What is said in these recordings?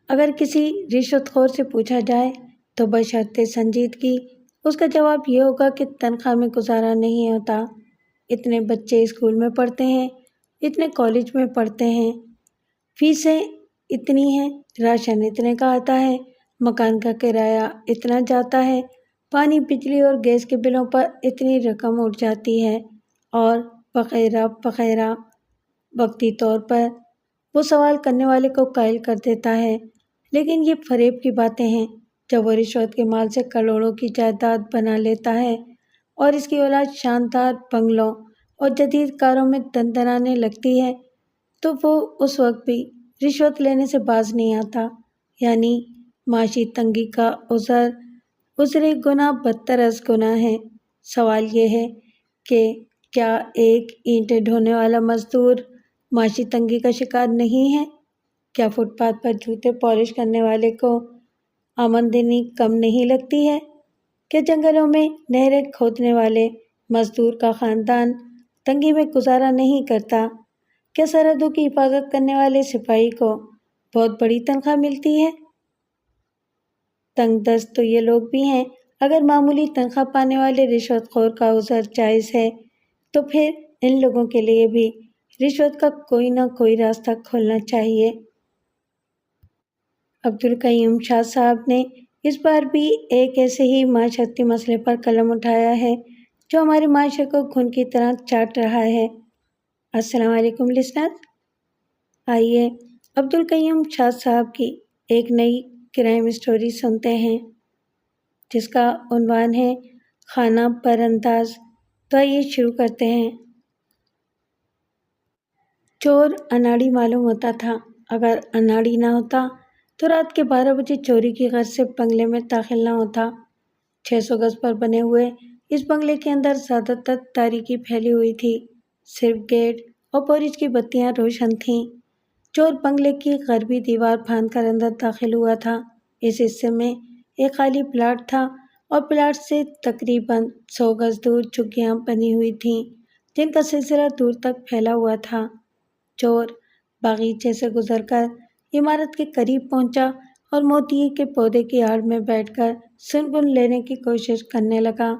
اگر کسی رشوت خور سے پوچھا جائے تو بشرط سنجیدگی اس کا جواب یہ ہوگا کہ تنخواہ میں گزارا نہیں ہوتا، اتنے بچے اسکول میں پڑھتے ہیں، اتنے کالج میں پڑھتے ہیں، فیسیں اتنی ہیں، راشن اتنے کا آتا ہے، مکان کا کرایہ اتنا جاتا ہے، پانی بجلی اور گیس کے بلوں پر اتنی رقم اٹھ جاتی ہے، اور وغیرہ وغیرہ۔ وقتی طور پر وہ سوال کرنے والے کو قائل کر دیتا ہے، لیکن یہ فریب کی باتیں ہیں۔ جب وہ رشوت کے مال سے کروڑوں کی جائیداد بنا لیتا ہے اور اس کی اولاد شاندار بنگلوں اور جدید کاروں میں دندنانے لگتی ہے تو وہ اس وقت بھی رشوت لینے سے باز نہیں آتا۔ یعنی معاشی تنگی کا عذر گناہ بدتر از گناہ ہے۔ سوال یہ ہے کہ کیا ایک اینٹیں ڈھونے والا مزدور معاشی تنگی کا شکار نہیں ہے؟ کیا فٹ پاتھ پر جوتے پالش کرنے والے کو آمدنی کم نہیں لگتی ہے؟ کیا جنگلوں میں نہریں کھودنے والے مزدور کا خاندان تنگی میں گزارا نہیں کرتا؟ کیا سرحدوں کی حفاظت کرنے والے سپاہی کو بہت بڑی تنخواہ ملتی ہے؟ تنگ دست تو یہ لوگ بھی ہیں۔ اگر معمولی تنخواہ پانے والے رشوت خور کا عذر جائز ہے تو پھر ان لوگوں کے لیے بھی رشوت کا کوئی نہ کوئی راستہ کھولنا چاہیے۔ عبدالقیوم شاہ صاحب نے اس بار بھی ایک ایسے ہی معاشرتی مسئلے پر قلم اٹھایا ہے جو ہمارے معاشرے کو گھن کی طرح چاٹ رہا ہے۔ السلام علیکم لسنر، آئیے عبدالقیوم شاہ صاحب کی ایک نئی کرائم اسٹوری سنتے ہیں جس کا عنوان ہے خانہ برانداز۔ تو آئیے شروع کرتے ہیں۔ چور اناڑی معلوم ہوتا تھا، اگر اناڑی نہ ہوتا تو رات کے 12 بجے چوری کی غرض سے بنگلے میں داخل نہ ہوتا۔ 600 گز پر بنے ہوئے اس بنگلے کے اندر زیادہ تر تاریکی پھیلی ہوئی تھی، صرف گیٹ اور پورچ کی بتیاں روشن تھیں۔ چور بنگلے کی غربی دیوار پھاند کر اندر داخل ہوا تھا۔ اس حصے میں ایک خالی پلاٹ تھا اور پلاٹ سے تقریباً 100 گز دور جھگیاں بنی ہوئی تھیں جن کا سلسلہ دور تک پھیلا ہوا تھا۔ چور باغیچے سے گزر کر عمارت کے قریب پہنچا اور موتیے کے پودے کی آڑ میں بیٹھ کر سنگن لینے کی کوشش کرنے لگا۔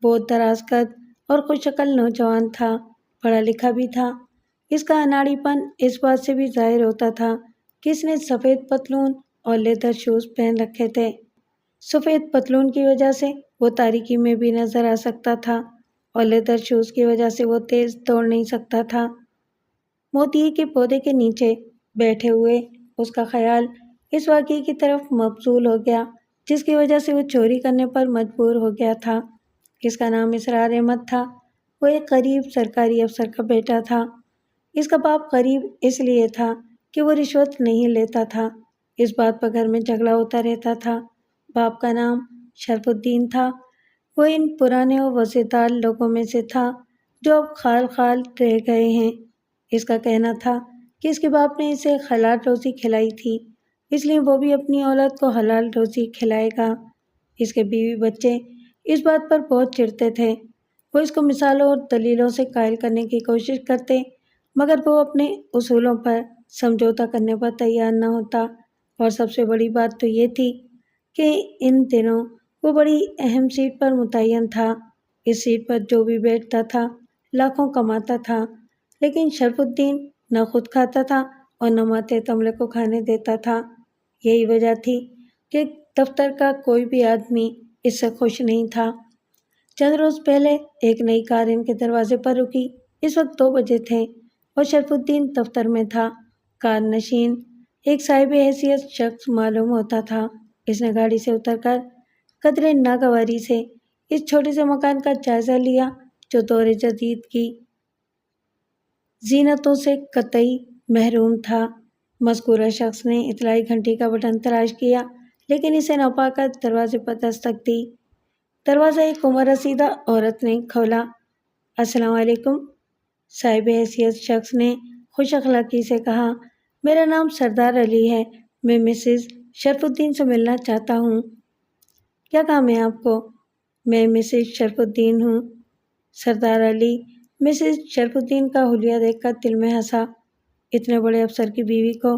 وہ دراز قد اور خوش شکل نوجوان تھا، پڑھا لکھا بھی تھا۔ اس کا اناڑی پن اس بات سے بھی ظاہر ہوتا تھا کہ اس نے سفید پتلون اور لیدر شوز پہن رکھے تھے۔ سفید پتلون کی وجہ سے وہ تاریکی میں بھی نظر آ سکتا تھا اور لیدر شوز کی وجہ سے وہ تیز دوڑ نہیں سکتا تھا۔ موتیے کے پودے کے نیچے بیٹھے ہوئے اس کا خیال اس واقعے کی طرف مبذول ہو گیا جس کی وجہ سے وہ چوری کرنے پر مجبور ہو گیا تھا۔ اس کا نام اسرار احمد تھا۔ وہ ایک غریب سرکاری افسر کا بیٹا تھا۔ اس کا باپ غریب اس لیے تھا کہ وہ رشوت نہیں لیتا تھا۔ اس بات پر گھر میں جھگڑا ہوتا رہتا تھا۔ باپ کا نام شرف الدین تھا۔ وہ ان پرانے اور وفادار لوگوں میں سے تھا جو اب خال خال رہ گئے ہیں۔ اس کا کہنا تھا کہ اس کے باپ نے اسے حلال روزی کھلائی تھی، اس لیے وہ بھی اپنی اولاد کو حلال روزی کھلائے گا۔ اس کے بیوی بچے اس بات پر بہت چڑھتے تھے۔ وہ اس کو مثالوں اور دلیلوں سے قائل کرنے کی کوشش کرتے مگر وہ اپنے اصولوں پر سمجھوتہ کرنے پر تیار نہ ہوتا، اور سب سے بڑی بات تو یہ تھی کہ ان دنوں وہ بڑی اہم سیٹ پر متعین تھا۔ اس سیٹ پر جو بھی بیٹھتا تھا لاکھوں کماتا تھا، لیکن شرف الدین نہ خود کھاتا تھا اور نہ ماتحت عملے کو کھانے دیتا تھا۔ یہی وجہ تھی کہ دفتر کا کوئی بھی آدمی اس سے خوش نہیں تھا۔ چند روز پہلے ایک نئی کار ان کے دروازے پر رکی۔ اس وقت 2 بجے تھے اور شرف الدین دفتر میں تھا۔ کار نشین ایک صاحب حیثیت شخص معلوم ہوتا تھا۔ اس نے گاڑی سے اتر کر قدرے ناگواری سے اس چھوٹے سے مکان کا جائزہ لیا جو دور جدید کی زینتوں سے قطعی محروم تھا۔ مذکورہ شخص نے اطلاعی گھنٹی کا بٹن تلاش کیا لیکن اسے نہ پا کر دروازے پر دستک دی۔ دروازہ ایک عمر رسیدہ عورت نے کھولا۔ السلام علیکم، صاحب حیثیت شخص نے خوش اخلاقی سے کہا۔ میرا نام سردار علی ہے، میں مسز شرف الدین سے ملنا چاہتا ہوں۔ کیا کام ہے آپ کو؟ میں مسز شرف الدین ہوں۔ سردار علی مسز شرف الدین کا حلیہ دیکھ کر دل میں ہنسا۔ اتنے بڑے افسر کی بیوی کو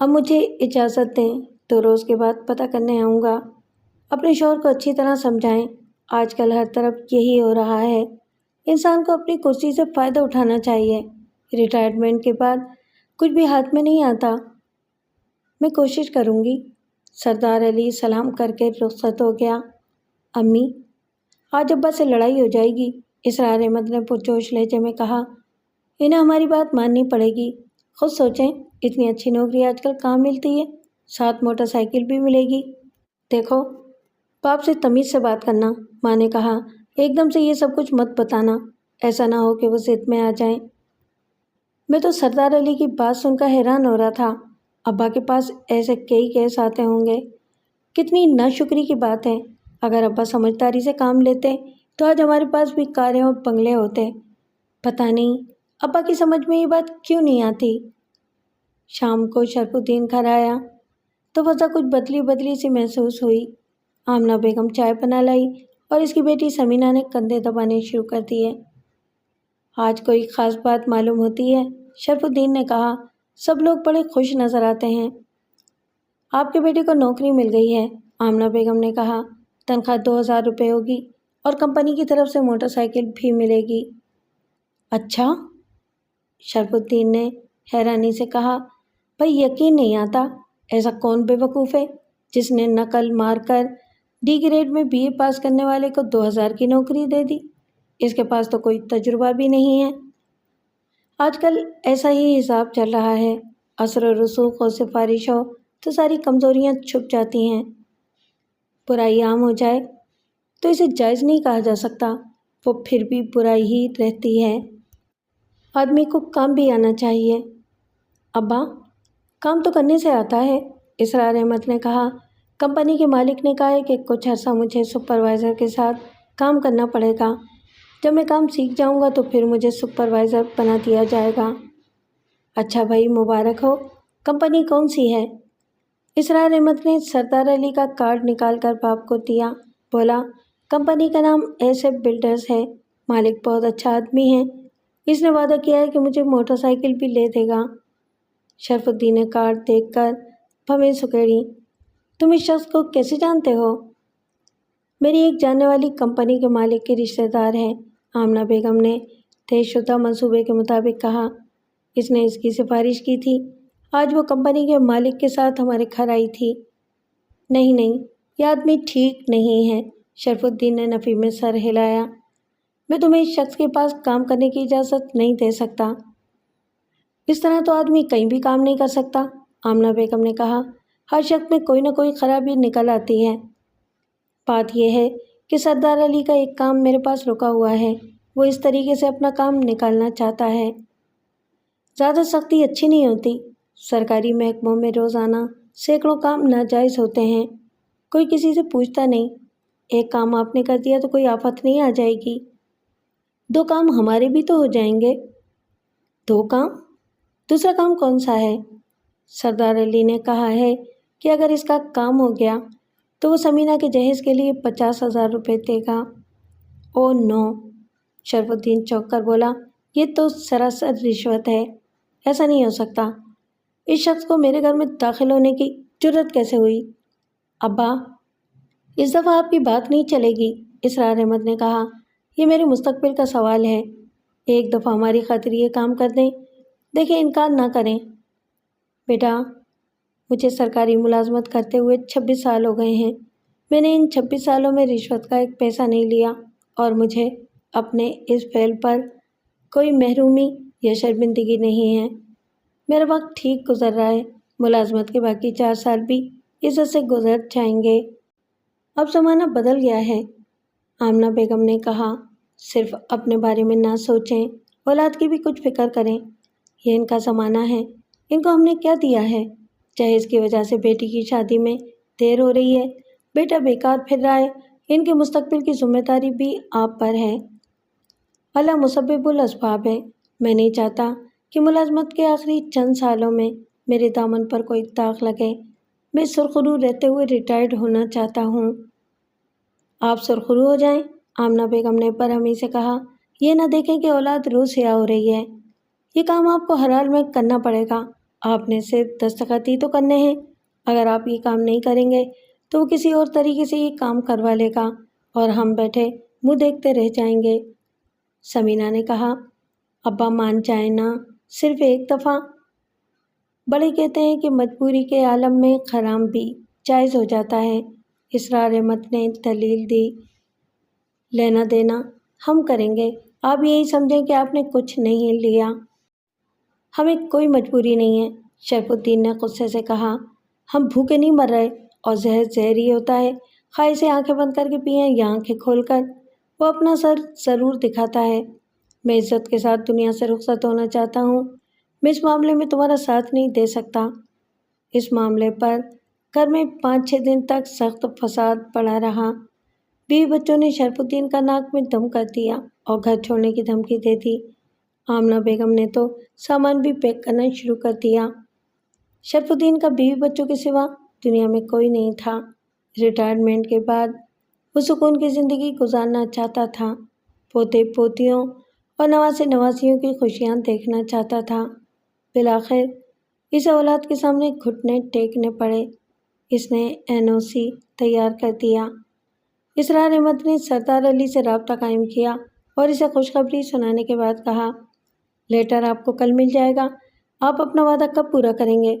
اب مجھے اجازت دیں تو روز کے بعد پتہ کرنے آؤں گا۔ اپنے شوہر کو اچھی طرح سمجھائیں، آج کل ہر طرف یہی ہو رہا ہے۔ انسان کو اپنی کرسی سے فائدہ اٹھانا چاہیے۔ ریٹائرمنٹ کے بعد کچھ بھی ہاتھ میں نہیں آتا۔ میں کوشش کروں گی۔ سردار علی سلام کر کے رخصت ہو گیا۔ امی، آج ابا سے لڑائی ہو جائے گی، اسرار احمد نے پرجوش لہجے میں کہا۔ انہیں ہماری بات ماننی پڑے گی۔ خود سوچیں، اتنی اچھی نوکری آج کل کہاں ملتی ہے، ساتھ موٹر سائیکل بھی ملے گی۔ دیکھو، باپ سے تمیز سے بات کرنا، ماں نے کہا۔ ایک دم سے یہ سب کچھ مت بتانا، ایسا نہ ہو کہ وہ ضد میں آ جائیں۔ میں تو سردار علی کی بات سن کر حیران ہو رہا تھا۔ ابا کے پاس ایسے کئی کیس آتے ہوں گے، کتنی ناشکری کی بات ہے۔ اگر ابا سمجھداری سے کام لیتے تو آج ہمارے پاس بھی کاریں اور بنگلے ہوتے۔ پتہ نہیں ابا کی سمجھ میں یہ بات کیوں نہیں آتی۔ شام کو شرف الدین گھر آیا تو فضا کچھ بدلی بدلی سی محسوس ہوئی۔ آمنہ بیگم چائے بنا لائی اور اس کی بیٹی سمینہ نے کندھے دبانے شروع کر دیے۔ آج کوئی خاص بات معلوم ہوتی ہے؟ شرف الدین نے کہا۔ سب لوگ بڑے خوش نظر آتے ہیں۔ آپ کے بیٹے کو نوکری مل گئی ہے، آمنہ بیگم نے کہا۔ تنخواہ 2000 روپے ہوگی اور کمپنی کی طرف سے موٹر سائیکل بھی ملے گی۔ اچھا؟ شرف الدین نے حیرانی سے کہا۔ بھائی یقین نہیں آتا، ایسا کون بے وقوف ہے جس نے نقل مار کر ڈی گریڈ میں BA پاس کرنے والے کو 2000 کی نوکری دے دی؟ اس کے پاس تو کوئی تجربہ بھی نہیں ہے۔ آج کل ایسا ہی حساب چل رہا ہے، اثر و رسوخ اور سفارش ہو تو ساری کمزوریاں چھپ جاتی ہیں۔ برائی عام ہو جائے تو اسے جائز نہیں کہا جا سکتا، وہ پھر بھی برائی ہی رہتی ہے۔ آدمی کو کام بھی آنا چاہیے۔ ابا، کام تو کرنے سے آتا ہے، اسرار احمد نے کہا۔ کمپنی کے مالک نے کہا ہے کہ کچھ عرصہ مجھے سپروائزر کے ساتھ کام کرنا پڑے گا۔ جب میں کام سیکھ جاؤں گا تو پھر مجھے سپروائزر بنا دیا جائے گا۔ اچھا بھائی، مبارک ہو۔ کمپنی کون سی ہے؟ اسرار احمد نے سردار علی کا کارڈ نکال کر باپ کو دیا۔ بولا، کمپنی کا نام SF بلڈرز ہے، مالک بہت اچھا آدمی ہے، اس نے وعدہ کیا ہے کہ مجھے موٹر سائیکل بھی لے دے گا۔ شرف الدین نے کارڈ دیکھ کر بھویں سکیڑی۔ تم اس شخص کو کیسے جانتے ہو؟ میری ایک جاننے والی کمپنی کے مالک کے رشتہ دار ہے، آمنہ بیگم نے طے شدہ منصوبے کے مطابق کہا۔ اس نے اس کی سفارش کی تھی، آج وہ کمپنی کے مالک کے ساتھ ہمارے گھر آئی تھی۔ نہیں نہیں، یہ آدمی ٹھیک نہیں ہے، شرف الدین نے نفی میں سر ہلایا۔ میں تمہیں اس شخص کے پاس کام کرنے کی اجازت نہیں دے سکتا۔ اس طرح تو آدمی کہیں بھی کام نہیں کر سکتا، آمنہ بیگم نے کہا۔ ہر شخص میں کوئی نہ کوئی خرابی نکل آتی ہے۔ بات یہ ہے کہ سردار علی کا ایک کام میرے پاس رکا ہوا ہے، وہ اس طریقے سے اپنا کام نکالنا چاہتا ہے۔ زیادہ سختی اچھی نہیں ہوتی۔ سرکاری محکموں میں روزانہ سینکڑوں کام ناجائز ہوتے ہیں، کوئی کسی سے پوچھتا نہیں۔ ایک کام آپ نے کر دیا تو کوئی آفت نہیں آ جائے گی، 2 کام ہمارے بھی تو ہو جائیں گے۔ 2 کام؟ دوسرا کام کون سا ہے؟ سردار علی نے کہا ہے کہ اگر اس کا کام ہو گیا تو وہ سمینہ کے جہیز کے لیے 50,000 روپے دے گا۔ او نو! شرف الدین چونک کر بولا، یہ تو سراسر رشوت ہے، ایسا نہیں ہو سکتا۔ اس شخص کو میرے گھر میں داخل ہونے کی جرأت کیسے ہوئی؟ ابا، اس دفعہ آپ کی بات نہیں چلے گی، اسرار احمد نے کہا۔ یہ میرے مستقبل کا سوال ہے، ایک دفعہ ہماری خاطر یہ کام کر دیں، دیکھیں انکار نہ کریں۔ بیٹا، مجھے سرکاری ملازمت کرتے ہوئے 26 سال ہو گئے ہیں، میں نے ان 26 سالوں میں رشوت کا ایک پیسہ نہیں لیا، اور مجھے اپنے اس فعل پر کوئی محرومی یا شرمندگی نہیں ہے۔ میرا وقت ٹھیک گزر رہا ہے، ملازمت کے باقی 4 سال بھی عزت سے گزر جائیں گے۔ اب زمانہ بدل گیا ہے، آمنہ بیگم نے کہا۔ صرف اپنے بارے میں نہ سوچیں، اولاد کی بھی کچھ فکر کریں۔ یہ ان کا زمانہ ہے، ان کو ہم نے کیا دیا ہے؟ جہیز کی وجہ سے بیٹی کی شادی میں دیر ہو رہی ہے، بیٹا بیکار پھر رہا ہے، ان کے مستقبل کی ذمہ داری بھی آپ پر ہے۔ اللہ مسبب الاسباب ہے، میں نہیں چاہتا کہ ملازمت کے آخری چند سالوں میں میرے دامن پر کوئی داغ لگے۔ میں سرخرو رہتے ہوئے ریٹائرڈ ہونا چاہتا ہوں۔ آپ سرخرو ہو جائیں، آمنہ بیگم نے برہمی سے کہا۔ یہ نہ دیکھیں کہ اولاد روز سیاہ ہو رہی ہے، یہ کام آپ کو ہر حال میں کرنا پڑے گا۔ آپ نے صرف دستخط ہی تو کرنے ہیں، اگر آپ یہ کام نہیں کریں گے تو وہ کسی اور طریقے سے یہ کام کروا لے گا اور ہم بیٹھے منہ دیکھتے رہ جائیں گے۔ سمینہ نے کہا، ابا مان جائیں نا، صرف ایک دفعہ۔ بڑے کہتے ہیں کہ مجبوری کے عالم میں حرام بھی جائز ہو جاتا ہے۔ اسرار احمد نے دلیل دی، لینا دینا ہم کریں گے، آپ یہی سمجھیں کہ آپ نے کچھ نہیں لیا، ہمیں کوئی مجبوری نہیں ہے۔ شیف الدین نے غصے سے کہا، ہم بھوکے نہیں مر رہے، اور زہر زہر ہی ہوتا ہے، خواہ اسے آنکھیں بند کر کے پئیں یا آنکھیں کھول کر، وہ اپنا سر ضرور دکھاتا ہے۔ میں عزت کے ساتھ دنیا سے رخصت ہونا چاہتا ہوں، میں اس معاملے میں تمہارا ساتھ نہیں دے سکتا۔ اس معاملے پر گھر میں 5-6 دن تک سخت فساد پڑا رہا۔ بیوی بچوں نے شرف الدین کا ناک میں دم کر دیا اور گھر چھوڑنے کی دھمکی دے دی۔ آمنہ بیگم نے تو سامان بھی پیک کرنا شروع کر دیا۔ شرف الدین کا بیوی بچوں کے سوا دنیا میں کوئی نہیں تھا۔ ریٹائرمنٹ کے بعد وہ سکون کی زندگی گزارنا چاہتا تھا، پوتے پوتیوں اور نواسے نواسیوں کی خوشیاں دیکھنا چاہتا تھا۔ بالآخر اسے اولاد کے سامنے گھٹنے ٹیکنے پڑے۔ اس نے NOC تیار کر دیا۔ اسرار احمد نے سردار علی سے رابطہ قائم کیا اور اسے خوشخبری سنانے کے بعد کہا، لیٹر آپ کو کل مل جائے گا، آپ اپنا وعدہ کب پورا کریں گے؟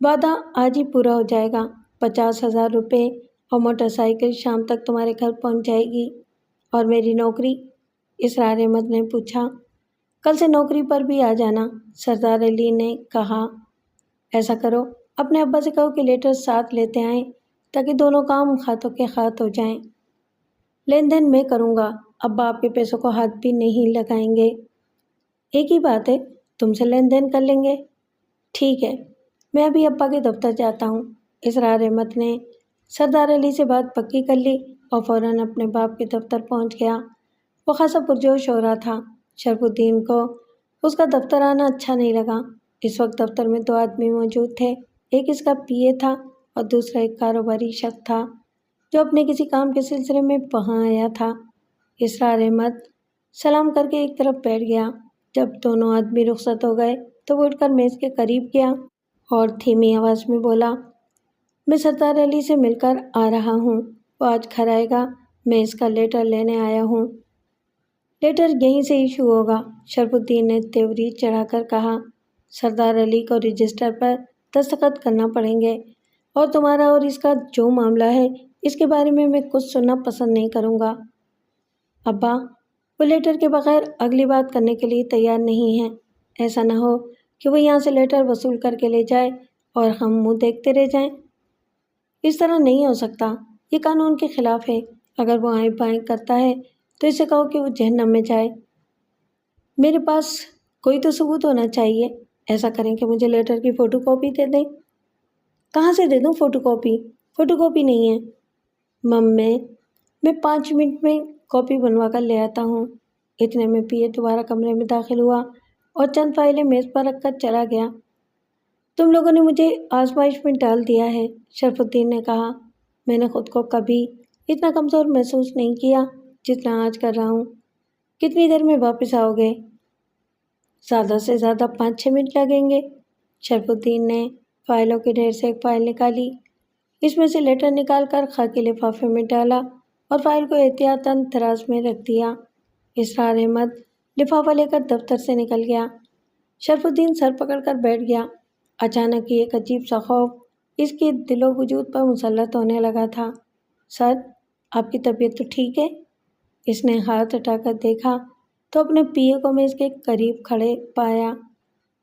وعدہ آج ہی پورا ہو جائے گا، 50,000 روپے اور موٹر سائیکل شام تک تمہارے گھر پہنچ جائے گی۔ اور میری نوکری؟ اسرار احمد نے پوچھا۔ کل سے نوکری پر بھی آ جانا، سردار علی نے کہا۔ ایسا کرو، اپنے ابا سے کہو کہ لیٹر ساتھ لیتے آئیں تاکہ دونوں کام ہاتھوں کے ہاتھ ہو جائیں۔ لین دین میں کروں گا، ابا آپ کے پیسوں کو ہاتھ بھی نہیں لگائیں گے۔ ایک ہی بات ہے، تم سے لین دین کر لیں گے۔ ٹھیک ہے، میں ابھی ابا کے دفتر جاتا ہوں۔ اسرار احمد نے سردار علی سے بات پکی کر لی اور فوراً اپنے باپ کے دفتر پہنچ گیا۔ وہ خاصا پرجوش ہو رہا تھا۔ شرف الدین کو اس کا دفتر آنا اچھا نہیں لگا۔ اس وقت دفتر میں 2 آدمی موجود تھے، ایک اس کا PA تھا اور دوسرا ایک کاروباری شخص تھا جو اپنے کسی کام کے سلسلے میں وہاں آیا تھا۔ اسرار احمد سلام کر کے ایک طرف بیٹھ گیا۔ جب دونوں آدمی رخصت ہو گئے تو وہ اٹھ کر میز کے قریب گیا اور دھیمی آواز میں بولا، میں سردار علی سے مل کر آ رہا ہوں، وہ آج گھر آئے گا، میں اس کا لیٹر لینے آیا ہوں۔ لیٹر یہیں سے ایشو ہوگا، شرف الدین نے تیوری چڑھا کر کہا۔ سردار علی کو رجسٹر پر دستخط کرنا پڑیں گے، اور تمہارا اور اس کا جو معاملہ ہے اس کے بارے میں کچھ سننا پسند نہیں کروں گا۔ ابا، وہ لیٹر کے بغیر اگلی بات کرنے کے لیے تیار نہیں ہے۔ ایسا نہ ہو کہ وہ یہاں سے لیٹر وصول کر کے لے جائے اور ہم منہ دیکھتے رہ جائیں۔ اس طرح نہیں ہو سکتا، یہ قانون کے خلاف ہے۔ اگر وہ آئیں بائیں کرتا ہے تو اسے کہو کہ وہ جہنم میں جائے۔ میرے پاس کوئی تو ثبوت ہونا چاہیے۔ ایسا کریں کہ مجھے لیٹر کی فوٹو کاپی دے دیں۔ کہاں سے دے دوں فوٹو کاپی؟ فوٹو کاپی نہیں ہے۔ میں 5 منٹ میں کاپی بنوا کر لے آتا ہوں۔ اتنے میں PA دوبارہ کمرے میں داخل ہوا اور چند فائلیں میز پر رکھ کر چلا گیا۔ تم لوگوں نے مجھے آزمائش میں ڈال دیا ہے، شرف الدین نے کہا۔ میں نے خود کو کبھی اتنا کمزور محسوس نہیں کیا جتنا آج کر رہا ہوں۔ کتنی دیر میں واپس آؤ گے؟ زیادہ سے زیادہ 5-6 منٹ لگیں گے۔ شرف الدین نے فائلوں کے ڈھیر سے ایک فائل نکالی، اس میں سے لیٹر نکال کر خاکی لفافے میں ڈالا اور فائل کو احتیاطاً دراز میں رکھ دیا۔ اسرار احمد لفافہ لے کر دفتر سے نکل گیا۔ شرف الدین سر پکڑ کر بیٹھ گیا۔ اچانک ایک عجیب سا خوف اس کے دل و وجود پر مسلط ہونے لگا تھا۔ سر، آپ کی طبیعت تو ٹھیک ہے؟ اس نے ہاتھ اٹھا کر دیکھا تو اپنے PA کو میز کے قریب کھڑے پایا۔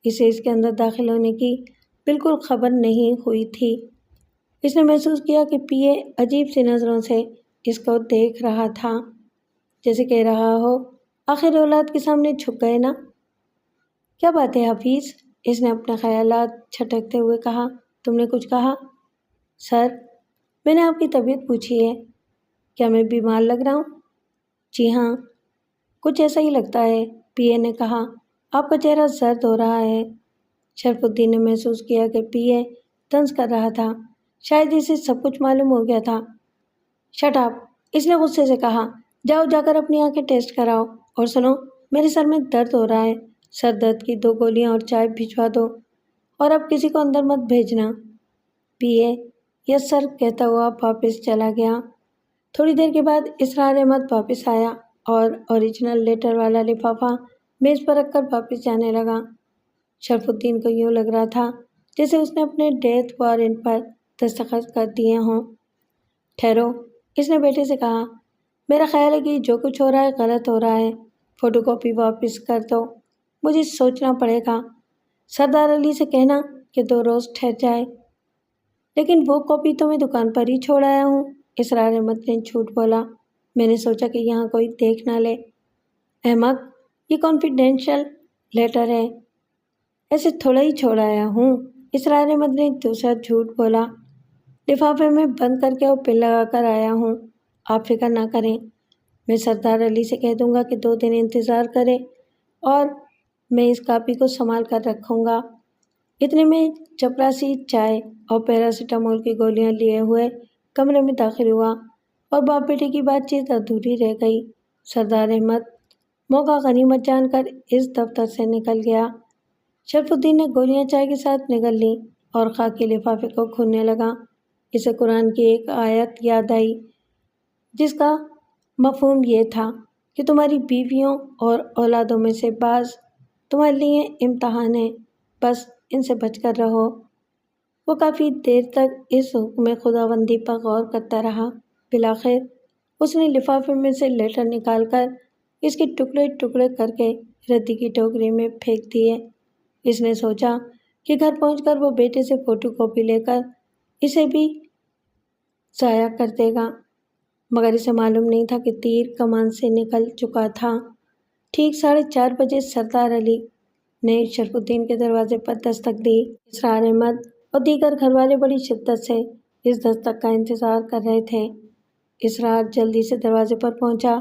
اسے اس کے اندر داخل ہونے کی بالکل خبر نہیں ہوئی تھی۔ اس نے محسوس کیا کہ PA عجیب سی نظروں سے اس کو دیکھ رہا تھا، جیسے کہہ رہا ہو، آخر اولاد کے سامنے جھک گئے نا۔ کیا بات ہے حفیظ؟ اس نے اپنے خیالات چھٹکتے ہوئے کہا۔ تم نے کچھ کہا؟ سر، میں نے آپ کی طبیعت پوچھی ہے۔ کیا میں بیمار لگ رہا ہوں؟ جی ہاں، کچھ ایسا ہی لگتا ہے، PA نے کہا۔ آپ کا چہرہ زرد ہو رہا ہے۔ شرف الدین نے محسوس کیا کہ PA طنز کر رہا تھا، شاید اسے سب کچھ معلوم ہو گیا تھا۔ شٹ اپ، اس نے غصے سے کہا۔ جاؤ جا کر اپنی آنکھیں ٹیسٹ کراؤ، اور سنو، میرے سر میں درد ہو رہا ہے، سر درد کی 2 گولیاں اور چائے بھجوا دو۔ اور اب کسی کو اندر مت بھیجنا۔ پی اے یس سر کہتا ہوا واپس چلا گیا۔ تھوڑی دیر کے بعد اسرار احمد واپس آیا اور اوریجنل لیٹر والا لفافہ میز پر رکھ کر واپس جانے لگا۔ شرف الدین کو یوں لگ رہا تھا جیسے اس نے اپنے ڈیتھ وارنٹ پر دستخط کر دیے ہوں۔ ٹھہرو، اس نے بیٹے سے کہا، میرا خیال ہے کہ جو کچھ ہو رہا ہے غلط ہو رہا ہے۔ فوٹو کاپی واپس کر دو، مجھے سوچنا پڑے گا۔ سردار علی سے کہنا کہ 2 روز ٹھہر جائے۔ لیکن وہ کاپی تو میں دکان پر ہی چھوڑ آیا ہوں، اسرار احمد نے جھوٹ بولا۔ میں نے سوچا کہ یہاں کوئی دیکھ نہ لے۔ احمد، یہ کانفیڈینشیل لیٹر ہے، ایسے تھوڑا ہی چھوڑ آیا ہوں، اسرار احمد نے دوسرا جھوٹ بولا۔ لفافے میں بند کر کے اور پن لگا کر آیا ہوں، آپ فکر نہ کریں۔ میں سردار علی سے کہہ دوں گا کہ 2 دن انتظار کرے اور میں اس کاپی کو سنبھال کر رکھوں گا۔ اتنے میں چپراسی چائے اور پیراسیٹامول کی گولیاں لیے ہوئے کمرے میں داخل ہوا اور باپ بیٹے کی بات چیت ادھوری رہ گئی۔ سردار احمد موقع غنیمت جان کر اس دفتر سے نکل گیا۔ شرف الدین نے گولیاں چائے کے ساتھ نگل لیں اور خاکی لفافے کو کھولنے لگا۔ اسے قرآن کی ایک آیت یاد آئی جس کا مفہوم یہ تھا کہ تمہاری بیویوں اور اولادوں میں سے بعض تمہارے لیے امتحان ہیں، بس ان سے بچ کر رہو۔ وہ کافی دیر تک اس حکم خداوندی پر غور کرتا رہا۔ بالآخر اس نے لفافے میں سے لیٹر نکال کر اس کے ٹکڑے ٹکڑے کر کے ردی کی ٹوکری میں پھینک دیے۔ اس نے سوچا کہ گھر پہنچ کر وہ بیٹے سے فوٹو کاپی لے کر اسے بھی ضائع کر دے گا، مگر اسے معلوم نہیں تھا کہ تیر کمان سے نکل چکا تھا۔ ٹھیک 4:30 بجے سردار علی نے شرف الدین کے دروازے پر دستک دی۔ اسرار احمد اور دیگر گھر والے بڑی شدت سے اس دستک کا انتظار کر رہے تھے۔ اسرار جلدی سے دروازے پر پہنچا۔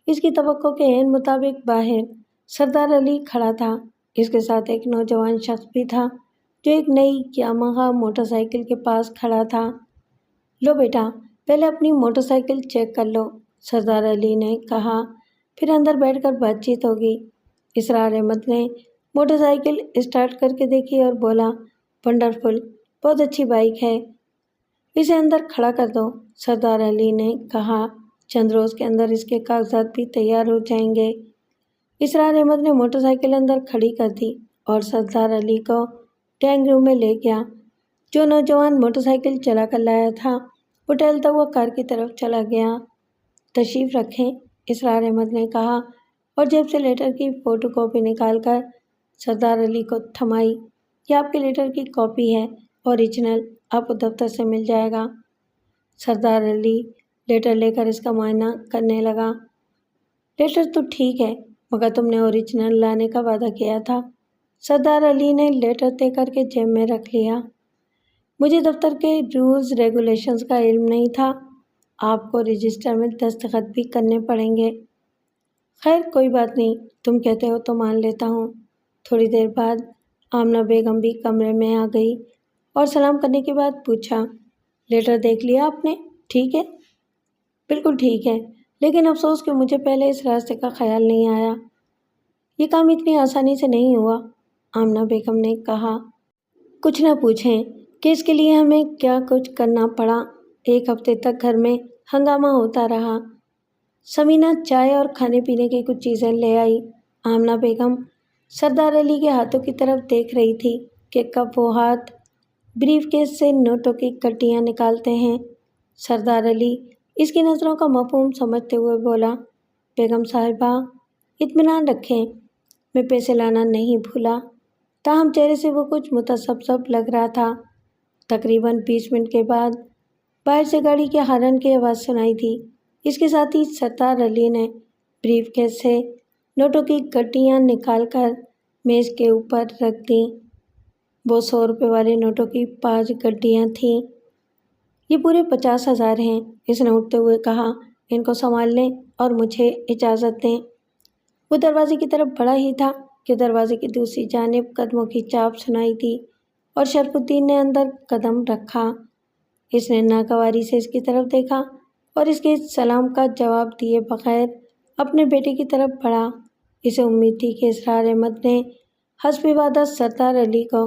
اس کی توقع کے عین مطابق باہر سردار علی کھڑا تھا۔ اس کے ساتھ ایک نوجوان شخص بھی تھا جو ایک نئی یاماہا موٹر سائیکل کے پاس کھڑا تھا۔ لو بیٹا، پہلے اپنی موٹر سائیکل چیک کر لو، سردار علی نے کہا، پھر اندر بیٹھ کر بات چیت ہوگی۔ اسرار احمد نے موٹر سائیکل اسٹارٹ کر کے دیکھی اور بولا، ونڈرفل، بہت اچھی بائک ہے، اسے اندر کھڑا کر دو، سردار علی نے کہا، چند روز کے اندر اس کے کاغذات بھی تیار ہو جائیں گے۔ اسرار احمد نے موٹر سائیکل اندر کھڑی کر دی اور سردار علی کو ڈرائنگ روم میں لے گیا۔ جو نوجوان موٹر سائیکل چلا کر لایا تھا وہ ٹہلتا ہوا کار کی طرف چلا گیا۔ تشریف رکھیں، اسرار احمد نے کہا اور جیب سے لیٹر کی فوٹو کاپی نکال کر سردار علی کو تھمائی۔ یہ آپ کے لیٹر کی کاپی ہے، اوریجنل آپ کو دفتر سے مل جائے گا۔ سردار علی لیٹر لے کر اس کا معائنہ کرنے لگا۔ لیٹر تو ٹھیک ہے، مگر تم نے اوریجنل لانے کا وعدہ کیا تھا۔ سردار علی نے لیٹر طے کر کے جیب میں رکھ لیا۔ مجھے دفتر کے رولز ریگولیشنز کا علم نہیں تھا، آپ کو رجسٹر میں دستخط بھی کرنے پڑیں گے۔ خیر کوئی بات نہیں، تم کہتے ہو تو مان لیتا ہوں۔ تھوڑی دیر بعد آمنہ بیگم بھی کمرے میں آ گئی اور سلام کرنے کے بعد پوچھا، لیٹر دیکھ لیا آپ نے؟ ٹھیک ہے؟ بالکل ٹھیک ہے، لیکن افسوس کہ مجھے پہلے اس راستے کا خیال نہیں آیا۔ یہ کام اتنی آسانی سے نہیں ہوا، آمنہ بیگم نے کہا۔ کچھ نہ پوچھیں کہ اس کے لیے ہمیں کیا کچھ کرنا پڑا۔ 1 ہفتے تک گھر میں ہنگامہ ہوتا رہا۔ سمینہ چائے اور کھانے پینے کی کچھ چیزیں لے آئی۔ آمنہ بیگم سردار علی کے ہاتھوں کی طرف دیکھ رہی تھی کہ کب وہ ہاتھ بریف کیس سے نوٹوں کی کٹیاں نکالتے ہیں۔ سردار علی اس کی نظروں کا مفہوم سمجھتے ہوئے بولا، بیگم صاحبہ اطمینان رکھیں، میں پیسے لانا نہیں بھولا۔ تاہم چہرے سے وہ کچھ متذبذب لگ رہا تھا۔ تقریباً 20 منٹ کے بعد باہر سے گاڑی کے ہارن کی آواز سنائی دی۔ اس کے ساتھ ہی سردار علی نے بریف کیس سے نوٹوں کی گڈیاں نکال کر میز کے اوپر رکھ دیں۔ وہ 100 روپے والے نوٹوں کی 5 گڈیاں تھیں۔ یہ پورے 50,000 ہیں، اس نے اٹھتے ہوئے کہا، ان کو سنبھال لیں اور مجھے اجازت دیں۔ وہ دروازے کی طرف بڑھا ہی تھا کہ دروازے کی دوسری جانب قدموں کی چاپ سنائی دی اور شرف الدین نے اندر قدم رکھا۔ اس نے ناگواری سے اس کی طرف دیکھا اور اس کے سلام کا جواب دیے بغیر اپنے بیٹے کی طرف بڑھا۔ اسے امید تھی کہ اسرار احمد نے حسب وعدہ سردار علی کو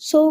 100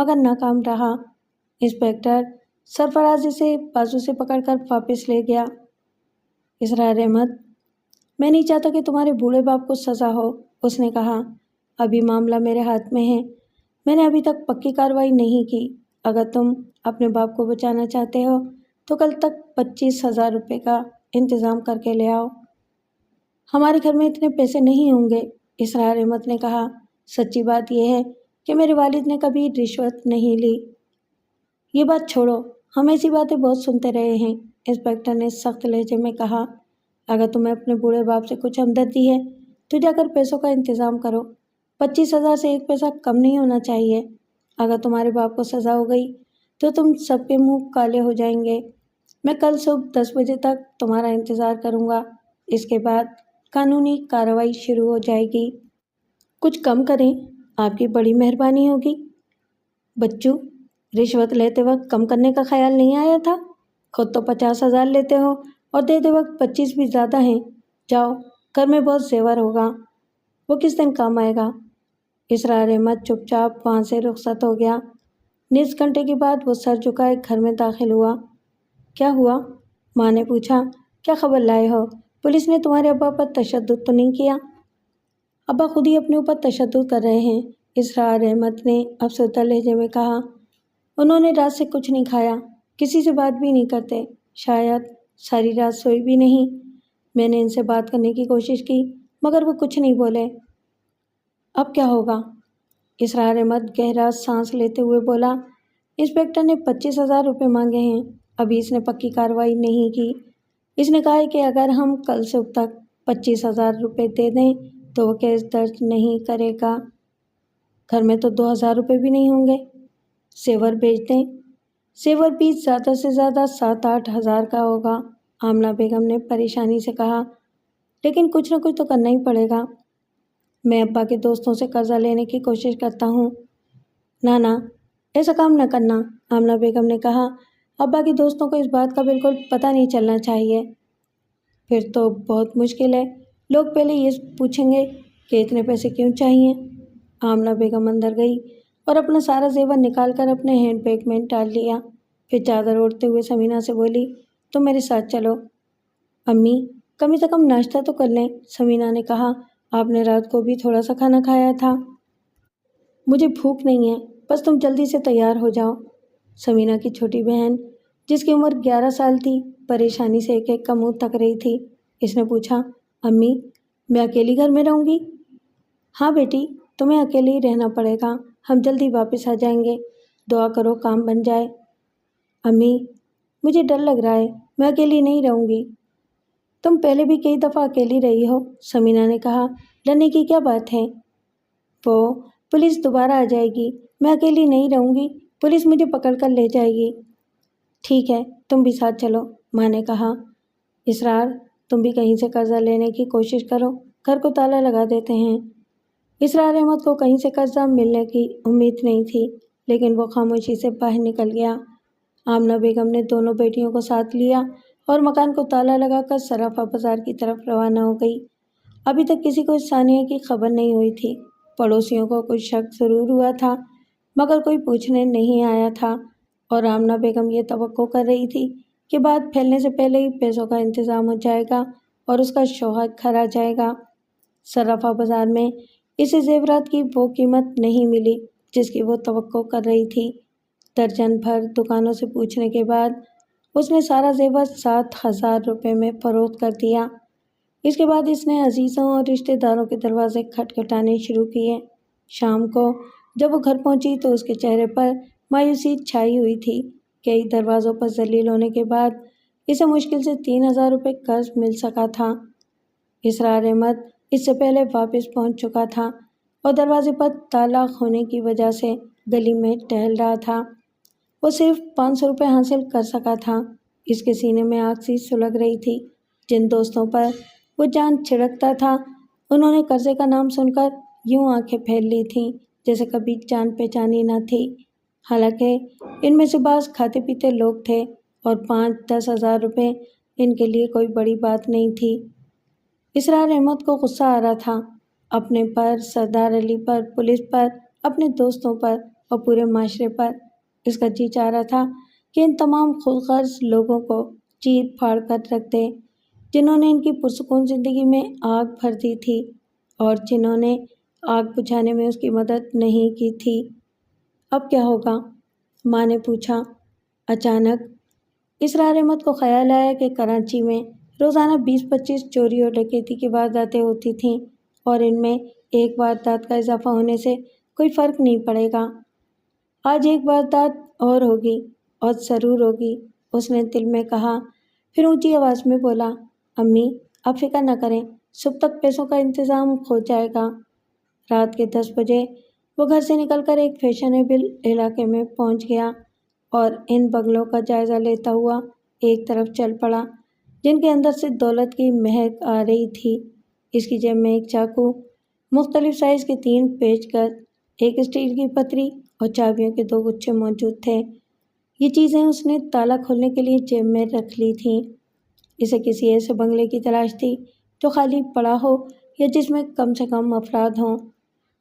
مگر ناکام رہا۔ انسپکٹر سرفراز اسے بازو سے پکڑ کر واپس لے گیا۔ اسرار احمد: میں نہیں چاہتا کہ تمہارے بوڑھے باپ کو سزا ہو، اس نے کہا۔ ابھی معاملہ میرے ہاتھ میں ہے، میں نے ابھی تک پکی کارروائی نہیں کی۔ اگر تم اپنے باپ کو بچانا چاہتے ہو تو کل تک 25,000 روپے کا انتظام کر کے لے آؤ۔ ہمارے گھر میں اتنے پیسے نہیں ہوں گے، اسرار احمد نے کہا۔ سچی بات یہ ہے کہ میرے والد نے کبھی رشوت نہیں لی۔ یہ بات چھوڑو، ہم ایسی باتیں بہت سنتے رہے ہیں، انسپکٹر نے سخت لہجے میں کہا۔ اگر تمہیں اپنے بوڑھے باپ سے کچھ ہمدردی ہے تو جا کر پیسوں کا انتظام کرو۔ 25,000 سے ایک پیسہ کم نہیں ہونا چاہیے۔ اگر تمہارے باپ کو سزا ہو گئی تو تم سب کے منہ کالے ہو جائیں گے۔ میں کل صبح 10 بجے تک تمہارا انتظار کروں گا، اس کے بعد قانونی کارروائی شروع ہو جائے گی۔ کچھ کم کریں، آپ کی بڑی مہربانی ہوگی۔ بچو، رشوت لیتے وقت کم کرنے کا خیال نہیں آیا تھا؟ خود تو 50,000 لیتے ہو اور دیتے وقت 25 بھی زیادہ ہیں۔ جاؤ، گھر میں بہت زیور ہوگا، وہ کس دن کام آئے گا۔ اسرار احمد چپ چاپ وہاں سے رخصت ہو گیا۔ نصف گھنٹے کے بعد وہ سر جھکائے گھر میں داخل ہوا۔ کیا ہوا؟ ماں نے پوچھا۔ کیا خبر لائے ہو؟ پولیس نے تمہارے ابا پر تشدد تو نہیں کیا؟ ابا خود ہی اپنے اوپر تشدد کر رہے ہیں، اسرار احمد نے افسردہ لہجے میں کہا۔ انہوں نے رات سے کچھ نہیں کھایا، کسی سے بات بھی نہیں کرتے، شاید ساری رات سوئی بھی نہیں۔ میں نے ان سے بات کرنے کی کوشش کی مگر وہ کچھ نہیں بولے۔ اب کیا ہوگا؟ اسرار احمد گہرا سانس لیتے ہوئے بولا۔ انسپکٹر نے 25,000 روپے مانگے ہیں، ابھی اس نے پکی کارروائی نہیں کی۔ اس نے کہا ہے کہ اگر ہم کل صبح تک 25,000 روپے دے دیں تو وہ کیس درج نہیں کرے گا۔ گھر میں تو 2,000 روپے بھی نہیں ہوں گے۔ زیور بیچ دیں۔ زیور بھی زیادہ سے زیادہ 7-8 ہزار کا ہوگا، آمنہ بیگم نے پریشانی سے کہا۔ لیکن کچھ نہ کچھ تو کرنا ہی پڑے گا۔ میں ابا کے دوستوں سے قرضہ لینے کی کوشش کرتا ہوں۔ نہ، ایسا کام نہ کرنا، آمنہ بیگم نے کہا۔ ابا کے دوستوں کو اس بات کا بالکل پتہ نہیں چلنا چاہیے۔ پھر تو بہت مشکل ہے، لوگ پہلے یہ پوچھیں گے کہ اتنے پیسے کیوں چاہیے۔ آمنہ بیگم اندر گئی اور اپنا سارا زیور نکال کر اپنے ہینڈ بیگ میں ڈال لیا۔ پھر چادر اوڑھتے ہوئے سمینہ سے بولی، تم میرے ساتھ چلو۔ امی، کم سے کم ناشتہ تو کر لیں، سمینہ نے کہا۔ آپ نے رات کو بھی تھوڑا سا کھانا کھایا تھا۔ مجھے بھوک نہیں ہے، بس تم جلدی سے تیار ہو جاؤ۔ سمینہ کی چھوٹی بہن، جس کی عمر 11 سال تھی، پریشانی سے ایک ایک کا منہ تک رہی تھی۔ اس نے پوچھا، امی، میں اکیلی گھر میں رہوں گی؟ ہاں بیٹی، تمہیں اکیلے ہی رہنا پڑے گا، ہم جلدی واپس آ جائیں گے، دعا کرو کام بن جائے۔ امی، مجھے ڈر لگ رہا ہے، میں اکیلی نہیں رہوں گی۔ تم پہلے بھی کئی دفعہ اکیلی رہی ہو، سمینہ نے کہا، ڈرنے کی کیا بات ہے؟ وہ پولیس دوبارہ آ جائے گی، میں اکیلی نہیں رہوں گی، پولیس مجھے پکڑ کر لے جائے گی۔ ٹھیک ہے، تم بھی ساتھ چلو، ماں نے کہا۔ اسرار، تم بھی کہیں سے قرضہ لینے کی کوشش کرو، گھر کو تالا لگا دیتے ہیں۔ اسرار احمد کو کہیں سے قرضہ ملنے کی امید نہیں تھی، لیکن وہ خاموشی سے باہر نکل گیا۔ آمنہ بیگم نے دونوں بیٹیوں کو ساتھ لیا اور مکان کو تالا لگا کر صرافہ بازار کی طرف روانہ ہو گئی۔ ابھی تک کسی کو اس ثانیہ کی خبر نہیں ہوئی تھی۔ پڑوسیوں کو کچھ شک ضرور ہوا تھا مگر کوئی پوچھنے نہیں آیا تھا، اور آمنہ بیگم یہ توقع کر رہی تھی کہ بات پھیلنے سے پہلے ہی پیسوں کا انتظام ہو جائے گا اور اس کا شوہر گھر آ جائے گا۔ صرافہ بازار میں اسے زیورات کی وہ قیمت نہیں ملی جس کی وہ توقع کر رہی تھی۔ درجن بھر دکانوں سے پوچھنے کے بعد اس نے سارا زیور 7,000 روپے میں فروخت کر دیا۔ اس کے بعد اس نے عزیزوں اور رشتہ داروں کے دروازے کھٹکھٹانے شروع کیے۔ شام کو جب وہ گھر پہنچی تو اس کے چہرے پر مایوسی چھائی ہوئی تھی۔ کئی دروازوں پر ذلیل ہونے کے بعد اسے مشکل سے 3,000 روپے قرض مل سکا تھا۔ اسرار احمد اس سے پہلے واپس پہنچ چکا تھا اور دروازے پر تالا ہونے کی وجہ سے گلی میں ٹہل رہا تھا۔ وہ صرف 500 روپے حاصل کر سکا تھا۔ اس کے سینے میں آگ سی سلگ رہی تھی۔ جن دوستوں پر وہ جان چھڑکتا تھا انہوں نے قرضے کا نام سن کر یوں آنکھیں پھیر لی تھیں جیسے کبھی جان پہچانی نہ تھی۔ حالانکہ ان میں سے بعض کھاتے پیتے لوگ تھے اور 5-10 ہزار روپے ان کے لیے کوئی بڑی بات نہیں تھی۔ اسرار احمد کو غصہ آ رہا تھا، اپنے پر، سردار علی پر، پولیس پر، اپنے دوستوں پر، اور پورے معاشرے پر اس کا جی چاہ رہا تھا کہ ان تمام خود غرض لوگوں کو چیر پھاڑ کر رکھ دے، جنہوں نے ان کی پرسکون زندگی میں آگ بھر دی تھی اور جنہوں نے آگ بجھانے میں اس کی مدد نہیں کی تھی۔ اب کیا ہوگا؟ ماں نے پوچھا۔ اچانک اسرار احمد کو خیال آیا کہ کراچی میں روزانہ 20-25 چوری اور ڈکیتی کی وارداتیں ہوتی تھیں اور ان میں ایک واردات کا اضافہ ہونے سے کوئی فرق نہیں پڑے گا۔ آج ایک واردات اور ہوگی اور ضرور ہوگی، اس نے دل میں کہا، پھر اونچی آواز میں بولا، امی آپ فکر نہ کریں، صبح تک پیسوں کا انتظام ہو جائے گا۔ رات کے 10 بجے وہ گھر سے نکل کر ایک فیشنیبل علاقے میں پہنچ گیا اور ان بنگلوں کا جائزہ لیتا ہوا ایک طرف چل پڑا جن کے اندر سے دولت کی مہک آ رہی تھی۔ اس کی جیب میں ایک چاقو، مختلف سائز کے 3 پیچ کس، ایک اسٹیل کی پتری اور چابیوں کے 2 گچھے موجود تھے۔ یہ چیزیں اس نے تالا کھولنے کے لیے جیب میں رکھ لی تھیں۔ اسے کسی ایسے بنگلے کی تلاش تھی جو خالی پڑا ہو یا جس میں کم سے کم افراد ہوں۔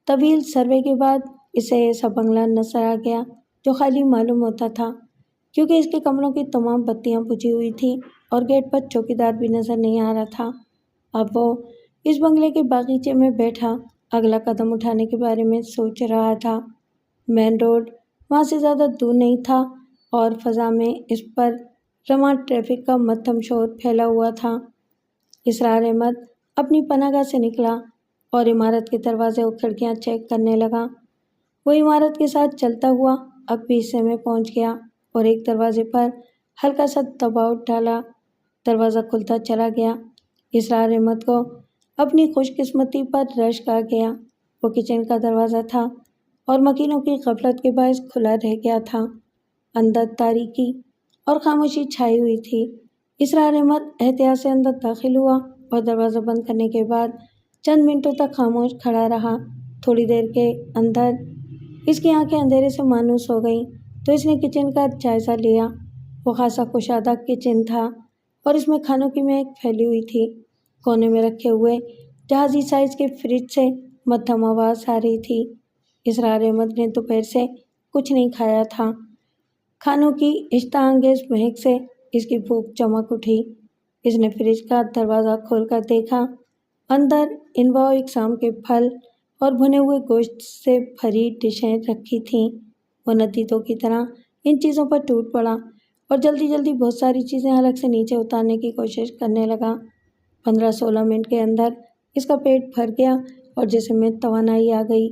طویل سروے کے بعد اسے ایسا بنگلہ نظر آ گیا جو خالی معلوم ہوتا تھا، کیونکہ اس کے کمروں کی تمام بتیاں بجھی ہوئی تھیں اور گیٹ پر چوکیدار بھی نظر نہیں آ رہا تھا۔ اب وہ اس بنگلے کے باغیچے میں بیٹھا اگلا قدم اٹھانے کے بارے میں سوچ رہا تھا۔ مین روڈ وہاں سے زیادہ دور نہیں تھا اور فضا میں اس پر رواں ٹریفک کا مدھم شور پھیلا ہوا تھا۔ اسرار احمد اپنی پناہ گاہ سے نکلا اور عمارت کے دروازے اور کھڑکیاں چیک کرنے لگا۔ وہ عمارت کے ساتھ چلتا ہوا اگبی حصے میں پہنچ گیا اور ایک دروازے پر ہلکا سا دباؤ ڈالا۔ دروازہ کھلتا چلا گیا۔ اسرار احمد کو اپنی خوش قسمتی پر رشک آ گیا۔ وہ کچن کا دروازہ تھا اور مکینوں کی غفلت کے باعث کھلا رہ گیا تھا۔ اندر تاریکی اور خاموشی چھائی ہوئی تھی۔ اسرار احمد احتیاط سے اندر داخل ہوا اور دروازہ بند کرنے کے بعد چند منٹوں تک خاموش کھڑا رہا۔ تھوڑی دیر کے اندر اس کی آنکھیں اندھیرے سے مانوس ہو گئیں تو اس نے کچن کا جائزہ لیا۔ وہ خاصا کشادہ کچن تھا اور اس میں کھانوں کی مہک پھیلی ہوئی تھی۔ کونے میں رکھے ہوئے جہازی سائز کے فریج سے مدھم آواز آ رہی تھی۔ اسرار احمد نے دوپہر سے کچھ نہیں کھایا تھا۔ کھانوں کی اشتہا انگیز مہک سے اس کی بھوک چمک اٹھی۔ اس نے فریج کا دروازہ کھول کر دیکھا۔ اندر انواع اقسام کے پھل اور بھنے ہوئے گوشت سے بھری ڈشیں رکھی تھیں۔ وہ ندیدوں کی طرح ان چیزوں پر ٹوٹ پڑا اور جلدی جلدی بہت ساری چیزیں حلق سے نیچے اتارنے کی کوشش کرنے لگا۔ 15-16 منٹ کے اندر اس کا پیٹ بھر گیا اور جسم میں توانائی آ گئی۔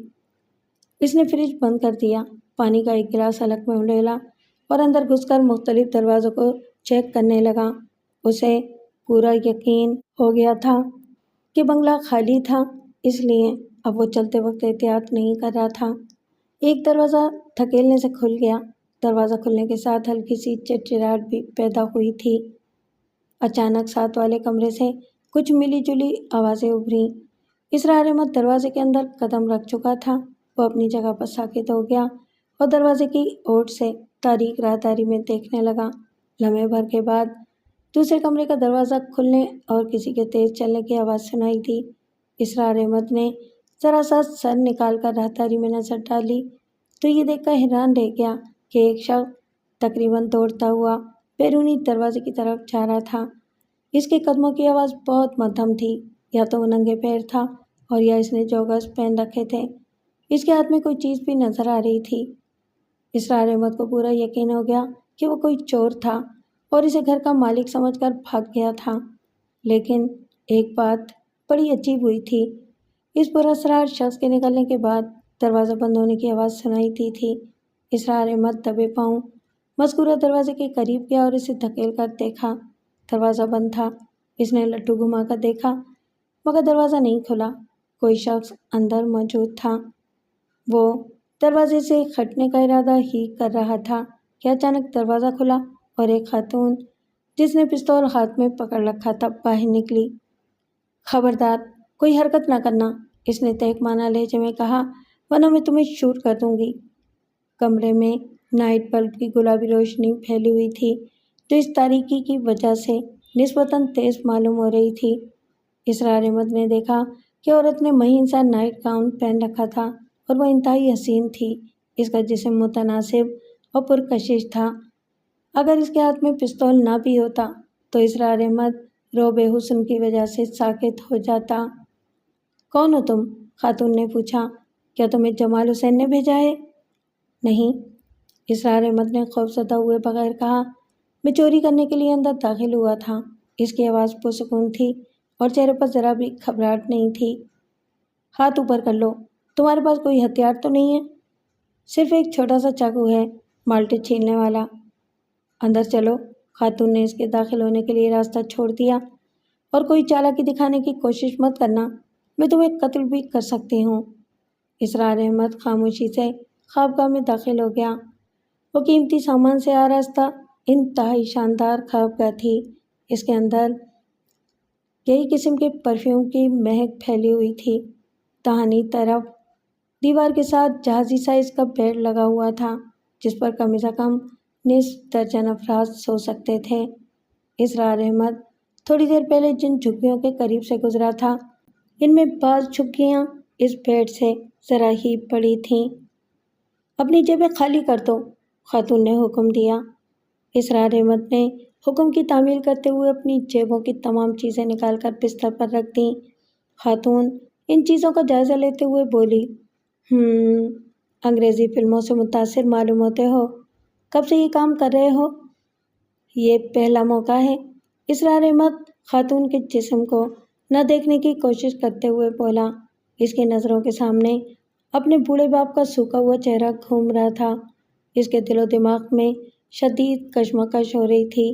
اس نے فریج بند کر دیا، پانی کا ایک گلاس حلق میں انڈیلا اور اندر گھس کر مختلف دروازوں کو چیک کرنے لگا۔ اسے پورا یقین ہو گیا تھا کہ بنگلہ خالی تھا، اس لیے اب وہ چلتے وقت احتیاط نہیں کر رہا تھا۔ ایک دروازہ دھکیلنے سے کھل گیا۔ دروازہ کھلنے کے ساتھ ہلکی سی چٹچڑاہٹ بھی پیدا ہوئی تھی۔ اچانک ساتھ والے کمرے سے کچھ ملی جلی آوازیں ابھریں۔ اسرار احمد دروازے کے اندر قدم رکھ چکا تھا۔ وہ اپنی جگہ پر ساکت ہو گیا اور دروازے کی اوٹ سے تاریک راہداری میں دیکھنے لگا۔ لمحے بھر کے بعد دوسرے کمرے کا دروازہ کھلنے اور کسی کے تیز چلنے کی آواز سنائی دی۔ اسرار احمد نے ذرا سا سر نکال کر راہداری میں نظر ڈالی تو یہ دیکھ کر حیران رہ گیا کہ ایک شخص تقریباً دوڑتا ہوا بیرونی دروازے کی طرف جا رہا تھا۔ اس کے قدموں کی آواز بہت مدھم تھی، یا تو وہ ننگے پیر تھا اور یا اس نے جوگرز پہن رکھے تھے۔ اس کے ہاتھ میں کوئی چیز بھی نظر آ رہی تھی۔ اسرار احمد کو پورا یقین ہو گیا کہ وہ کوئی چور تھا اور اسے گھر کا مالک سمجھ کر بھاگ گیا تھا۔ لیکن ایک بات بڑی عجیب ہوئی تھی۔ اس پراسرار شخص کے نکلنے کے بعد دروازہ بند ہونے کی آواز سنائی دی تھی۔ اسرار احمد دبے پاؤں مذکورہ دروازے کے قریب گیا اور اسے دھکیل کر دیکھا۔ دروازہ بند تھا۔ اس نے لٹو گھما کر دیکھا مگر دروازہ نہیں کھلا۔ کوئی شخص اندر موجود تھا۔ وہ دروازے سے کھٹنے کا ارادہ ہی کر رہا تھا کہ اچانک دروازہ کھلا اور ایک خاتون جس نے پستول ہاتھ میں پکڑ رکھا تھا باہر نکلی۔ خبردار کوئی حرکت نہ کرنا، اس نے تہکمانہ لہجے میں کہا، ورنہ میں تمہیں شوٹ کر دوں گی۔ کمرے میں نائٹ بلب کی گلابی روشنی پھیلی ہوئی تھی جو اس تاریکی کی وجہ سے نسبتاً تیز معلوم ہو رہی تھی۔ اسرار احمد نے دیکھا کہ عورت نے مہین سا نائٹ گاؤن پہن رکھا تھا اور وہ انتہائی حسین تھی۔ اس کا جسم متناسب اور پرکشش تھا۔ اگر اس کے ہاتھ میں پستول نہ بھی ہوتا تو اسرار احمد رعب حسن کی وجہ سے ساکت ہو جاتا۔ کون ہو تم؟ خاتون نے پوچھا۔ کیا تمہیں جمال حسین نے بھیجا ہے؟ نہیں، اسرار احمد نے خوفزدہ ہوئے بغیر کہا۔ میں چوری کرنے کے لیے اندر داخل ہوا تھا۔ اس کی آواز پرسکون تھی اور چہرے پر ذرا بھی گھبراہٹ نہیں تھی۔ ہاتھ اوپر کر لو، تمہارے پاس کوئی ہتھیار تو نہیں ہے؟ صرف ایک چھوٹا سا چاقو ہے، مالٹے چھیلنے والا۔ اندر چلو۔ خاتون نے اس کے داخل ہونے کے لیے راستہ چھوڑ دیا۔ اور کوئی چالاکی دکھانے کی کوشش مت کرنا، میں تمہیں قتل بھی کر سکتی ہوں۔ اسرار احمد خاموشی سے خوابگاہ میں داخل ہو گیا۔ وہ قیمتی سامان سے آراستہ انتہائی شاندار خوابگاہ تھی۔ اس کے اندر کئی قسم کے پرفیوم کی مہک پھیلی ہوئی تھی۔ داہنی طرف دیوار کے ساتھ جہازی سائز کا بیڈ لگا ہوا تھا جس پر کم از کم نصف درجن افراد سو سکتے تھے۔ اسرار احمد تھوڑی دیر پہلے جن جھگیوں کے قریب سے گزرا تھا ان میں بعض جھگیاں اس بیڈ سے ذرا ہی بڑی تھیں۔ اپنی جیبیں خالی کر دو، خاتون نے حکم دیا۔ اسرار احمد نے حکم کی تعمیل کرتے ہوئے اپنی جیبوں کی تمام چیزیں نکال کر بستر پر رکھ دیں۔ خاتون ان چیزوں کا جائزہ لیتے ہوئے بولی، انگریزی فلموں سے متاثر معلوم ہوتے ہو۔ کب سے یہ کام کر رہے ہو؟ یہ پہلا موقع ہے۔ اسرار احمد خاتون کے جسم کو نہ دیکھنے کی کوشش کرتے ہوئے بولا۔ اس کی نظروں کے سامنے اپنے بوڑھے باپ کا سوکھا ہوا چہرہ گھوم رہا تھا۔ اس کے دل و دماغ میں شدید کشمکش ہو رہی تھی۔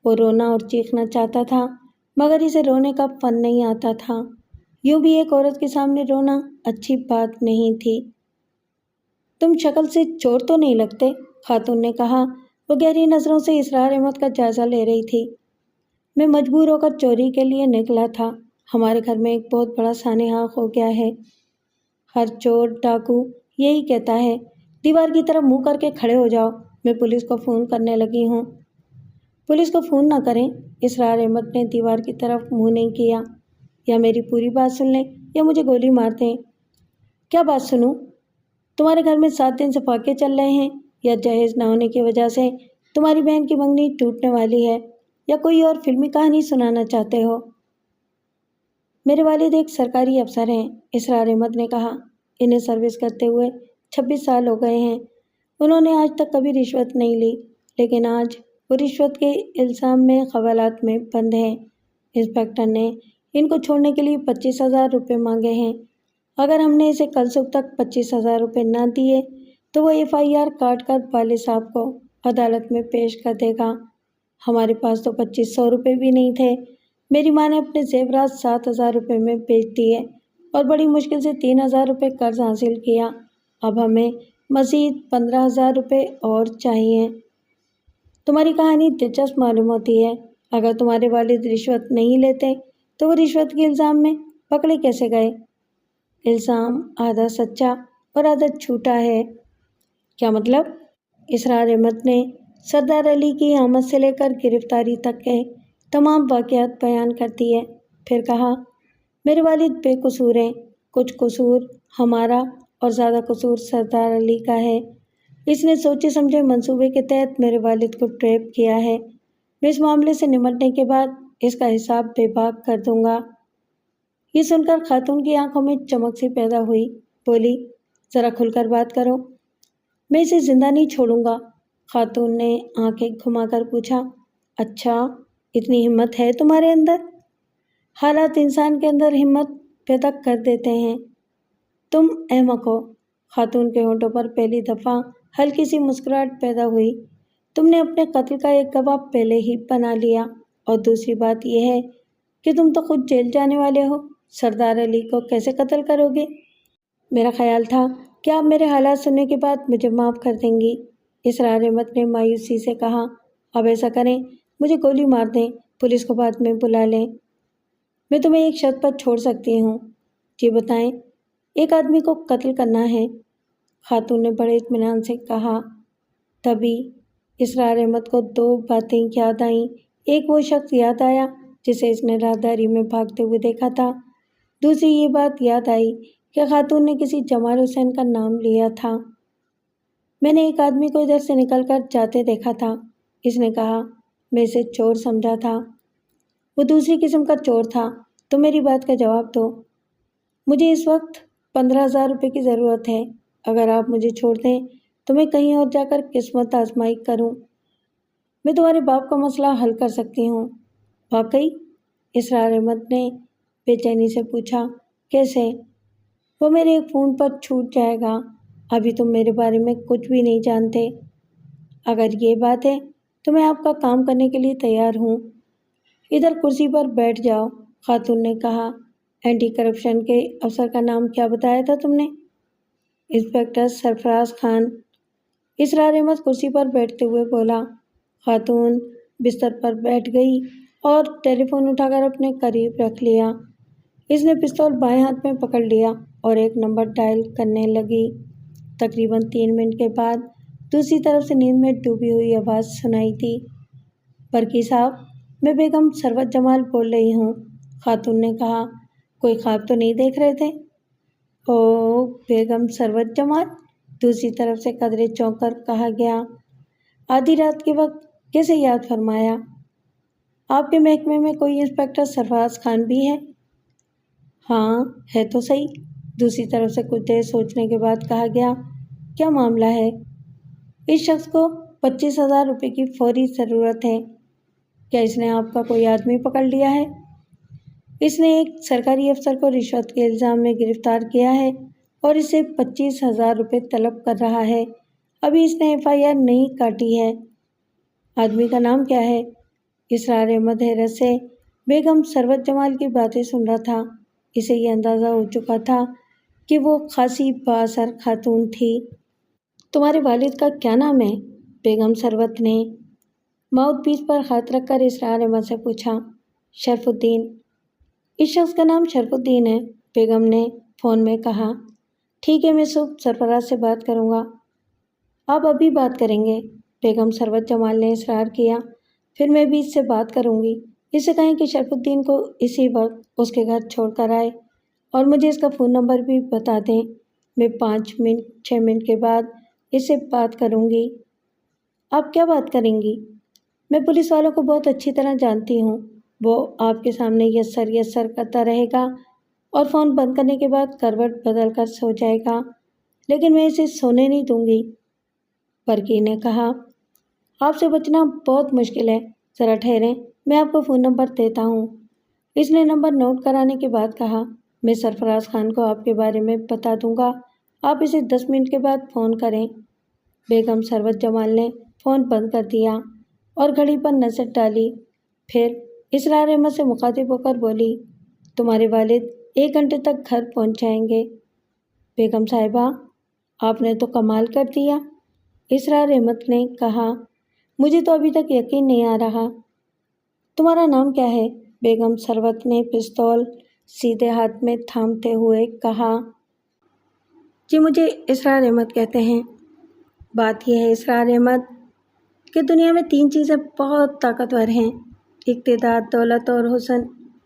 وہ رونا اور چیخنا چاہتا تھا مگر اسے رونے کا فن نہیں آتا تھا۔ یوں بھی ایک عورت کے سامنے رونا اچھی بات نہیں تھی۔ تم شکل سے چور تو نہیں لگتے، خاتون نے کہا۔ وہ گہری نظروں سے اسرار احمد کا جائزہ لے رہی تھی۔ میں مجبور ہو کر چوری کے لیے نکلا تھا۔ ہمارے گھر میں ایک بہت بڑا سانحہ ہو گیا ہے۔ ہر چور ڈاکو یہی کہتا ہے۔ دیوار کی طرف منہ کر کے کھڑے ہو جاؤ، میں پولیس کو فون کرنے لگی ہوں۔ پولیس کو فون نہ کریں، اسرار احمد نے دیوار کی طرف منہ نہیں کیا۔ یا میری پوری بات سن لیں یا مجھے گولی مار دیں۔ کیا بات سنوں؟ تمہارے گھر میں 7 دن سے فاقے چل رہے ہیں، یا جہیز نہ ہونے کی وجہ سے تمہاری بہن کی منگنی ٹوٹنے والی ہے، یا کوئی اور فلمی کہانی سنانا چاہتے ہو؟ میرے والد ایک سرکاری افسر ہیں، اسرار احمد نے کہا۔ انہیں سروس کرتے ہوئے 26 سال ہو گئے ہیں۔ انہوں نے آج تک کبھی رشوت نہیں لی، لیکن آج وہ رشوت کے الزام میں حوالات میں بند ہیں۔ انسپکٹر نے ان کو چھوڑنے کے لیے 25,000 روپے مانگے ہیں۔ اگر ہم نے اسے کل صبح تک 25,000 روپے نہ دیے تو وہ FIR کاٹ کر والد صاحب کو عدالت میں پیش کر دے گا۔ ہمارے پاس تو 2500 روپے بھی نہیں تھے۔ میری ماں نے اپنے زیورات 7,000 روپے میں بیچ دیے اور بڑی مشکل سے 3,000 روپے قرض حاصل کیا۔ اب ہمیں مزید 15,000 روپے اور چاہیے۔ تمہاری کہانی دلچسپ معلوم ہوتی ہے۔ اگر تمہارے والد رشوت نہیں لیتے تو وہ رشوت کے الزام میں پکڑے کیسے گئے؟ الزام آدھا سچا اور آدھا جھوٹا ہے۔ کیا مطلب؟ اسرار احمد نے سردار علی کی آمد سے لے کر گرفتاری تک کے تمام واقعات بیان کر دیے۔ پھر کہا، میرے والد بے قصور ہیں۔ کچھ قصور ہمارا اور زیادہ قصور سردار علی کا ہے۔ اس نے سوچے سمجھے منصوبے کے تحت میرے والد کو ٹریپ کیا ہے۔ میں اس معاملے سے نمٹنے کے بعد اس کا حساب بے باک کر دوں گا۔ یہ سن کر خاتون کی آنکھوں میں چمک سی پیدا ہوئی۔ بولی، ذرا کھل کر بات کرو۔ میں اسے زندہ نہیں چھوڑوں گا، خاتون نے آنکھیں گھما کر پوچھا۔ اچھا، اتنی ہمت ہے تمہارے اندر؟ حالات انسان کے اندر ہمت پیدا کر دیتے ہیں۔ تم احمق ہو۔ خاتون کے ہونٹوں پر پہلی دفعہ ہلکی سی مسکراہٹ پیدا ہوئی۔ تم نے اپنے قتل کا ایک گواہ پہلے ہی بنا لیا، اور دوسری بات یہ ہے کہ تم تو خود جیل جانے والے ہو۔ سردار علی کو کیسے قتل کرو گے؟ میرا خیال تھا کہ آپ میرے حالات سننے کے بعد مجھے معاف کر دیں گی، اسرار احمد نے مایوسی سے کہا۔ اب ایسا کریں، مجھے گولی مار دیں، پولیس کو بعد میں بلا لیں۔ میں تمہیں ایک شرط پر چھوڑ سکتی ہوں۔ جی بتائیں۔ ایک آدمی کو قتل کرنا ہے، خاتون نے بڑے اطمینان سے کہا۔ تبھی اسرار احمد کو 2 باتیں یاد آئیں۔ ایک وہ شخص یاد آیا جسے اس نے راہداری میں بھاگتے ہوئے دیکھا تھا۔ دوسری یہ بات یاد آئی کہ خاتون نے کسی جمال حسین کا نام لیا تھا۔ میں نے ایک آدمی کو ادھر سے نکل کر جاتے دیکھا تھا۔ اس نے کہا۔ میں اسے چور سمجھا تھا۔ وہ دوسری قسم کا چور تھا۔ تو میری بات کا جواب دو۔ مجھے اس وقت 15,000 روپے کی ضرورت ہے۔ اگر آپ مجھے چھوڑ دیں تو میں کہیں اور جا کر قسمت آزمائی کروں۔ میں تمہارے باپ کا مسئلہ حل کر سکتی ہوں۔ واقعی؟ اسرار احمد نے بے چینی سے پوچھا۔ کیسے؟ وہ میرے ایک فون پر چھوٹ جائے گا۔ ابھی تم میرے بارے میں کچھ بھی نہیں جانتے۔ اگر یہ بات ہے تو میں آپ کا کام کرنے کے لیے تیار ہوں۔ ادھر کرسی پر بیٹھ جاؤ، خاتون نے کہا۔ اینٹی کرپشن کے افسر کا نام کیا بتایا تھا تم نے؟ انسپکٹر سرفراز خان۔ اسرار احمد کرسی پر بیٹھتے ہوئے بولا۔ خاتون بستر پر بیٹھ گئی اور ٹیلی فون اٹھا کر اپنے قریب رکھ لیا۔ اس نے پستول بائیں ہاتھ میں پکڑ لیا اور ایک نمبر ڈائل کرنے لگی۔ تقریباً 3 منٹ کے بعد دوسری طرف سے نیند میں ڈوبی ہوئی آواز سنائی دی۔ برقی صاحب، میں بیگم ثروت جمال بول رہی ہوں، خاتون نے کہا۔ کوئی خواب تو نہیں دیکھ رہے تھے؟ او، بیگم ثروت جمال، دوسری طرف سے قدرے چونک کر کہا گیا۔ آدھی رات کے وقت کیسے یاد فرمایا؟ آپ کے محکمے میں کوئی انسپکٹر سرفراز خان بھی ہے؟ ہاں، ہے تو صحیح، دوسری طرف سے کچھ دیر سوچنے کے بعد کہا گیا۔ کیا معاملہ ہے؟ اس شخص کو 25,000 روپے کی فوری ضرورت ہے۔ کیا اس نے آپ کا کوئی آدمی پکڑ لیا ہے؟ اس نے ایک سرکاری افسر کو رشوت کے الزام میں گرفتار کیا ہے اور اسے 25,000 روپے طلب کر رہا ہے۔ ابھی اس نے FIR نہیں کاٹی ہے۔ آدمی کا نام کیا ہے؟ اسرار احمد حیرت سے بیگم ثروت جمال کی باتیں سن رہا تھا۔ اسے یہ اندازہ ہو چکا تھا کہ وہ خاصی بااثر خاتون تھی۔ تمہارے والد کا کیا نام ہے؟ بیگم ثروت نے ماؤتھ پیس پر ہاتھ رکھ کر اسرار احمد سے پوچھا۔ شرف الدین۔ اس شخص کا نام شرف الدین ہے، بیگم نے فون میں کہا۔ ٹھیک ہے، میں صبح سرفراز سے بات کروں گا۔ آپ ابھی بات کریں گے؟ بیگم ثروت جمال نے اصرار کیا۔ پھر میں بھی اس سے بات کروں گی۔ اس سے کہیں کہ شرف الدین کو اسی وقت اس کے گھر چھوڑ کر آئے اور مجھے اس کا فون نمبر بھی بتا دیں۔ میں 5 منٹ 6 منٹ کے بعد اس سے بات کروں گی۔ آپ کیا بات کریں گی؟ میں پولیس والوں کو بہت اچھی طرح جانتی ہوں۔ وہ آپ کے سامنے یس سر یس سر کرتا رہے گا اور فون بند کرنے کے بعد کروٹ بدل کر سو جائے گا، لیکن میں اسے سونے نہیں دوں گی۔ برقی نے کہا۔ آپ سے بچنا بہت مشکل ہے، ذرا ٹھہریں، میں آپ کو فون نمبر دیتا ہوں۔ اس نے نمبر نوٹ کرانے کے بعد کہا۔ میں سرفراز خان کو آپ کے بارے میں بتا دوں گا، آپ اسے 10 منٹ کے بعد فون کریں۔ بیگم ثروت جمال نے فون بند کر دیا اور گھڑی پر نظر ڈالی، پھر اسرار احمد سے مخاطب ہو کر بولی۔ تمہارے والد 1 گھنٹے تک گھر پہنچ جائیں گے۔ بیگم صاحبہ، آپ نے تو کمال کر دیا، اسرار احمد نے کہا۔ مجھے تو ابھی تک یقین نہیں آ رہا۔ تمہارا نام کیا ہے؟ بیگم ثروت نے پستول سیدھے ہاتھ میں تھامتے ہوئے کہا۔ جی، مجھے اسرار احمد کہتے ہیں۔ بات یہ ہے اسرار احمد کہ دنیا میں 3 چیزیں بہت طاقتور ہیں، اقتدار، دولت اور حسن۔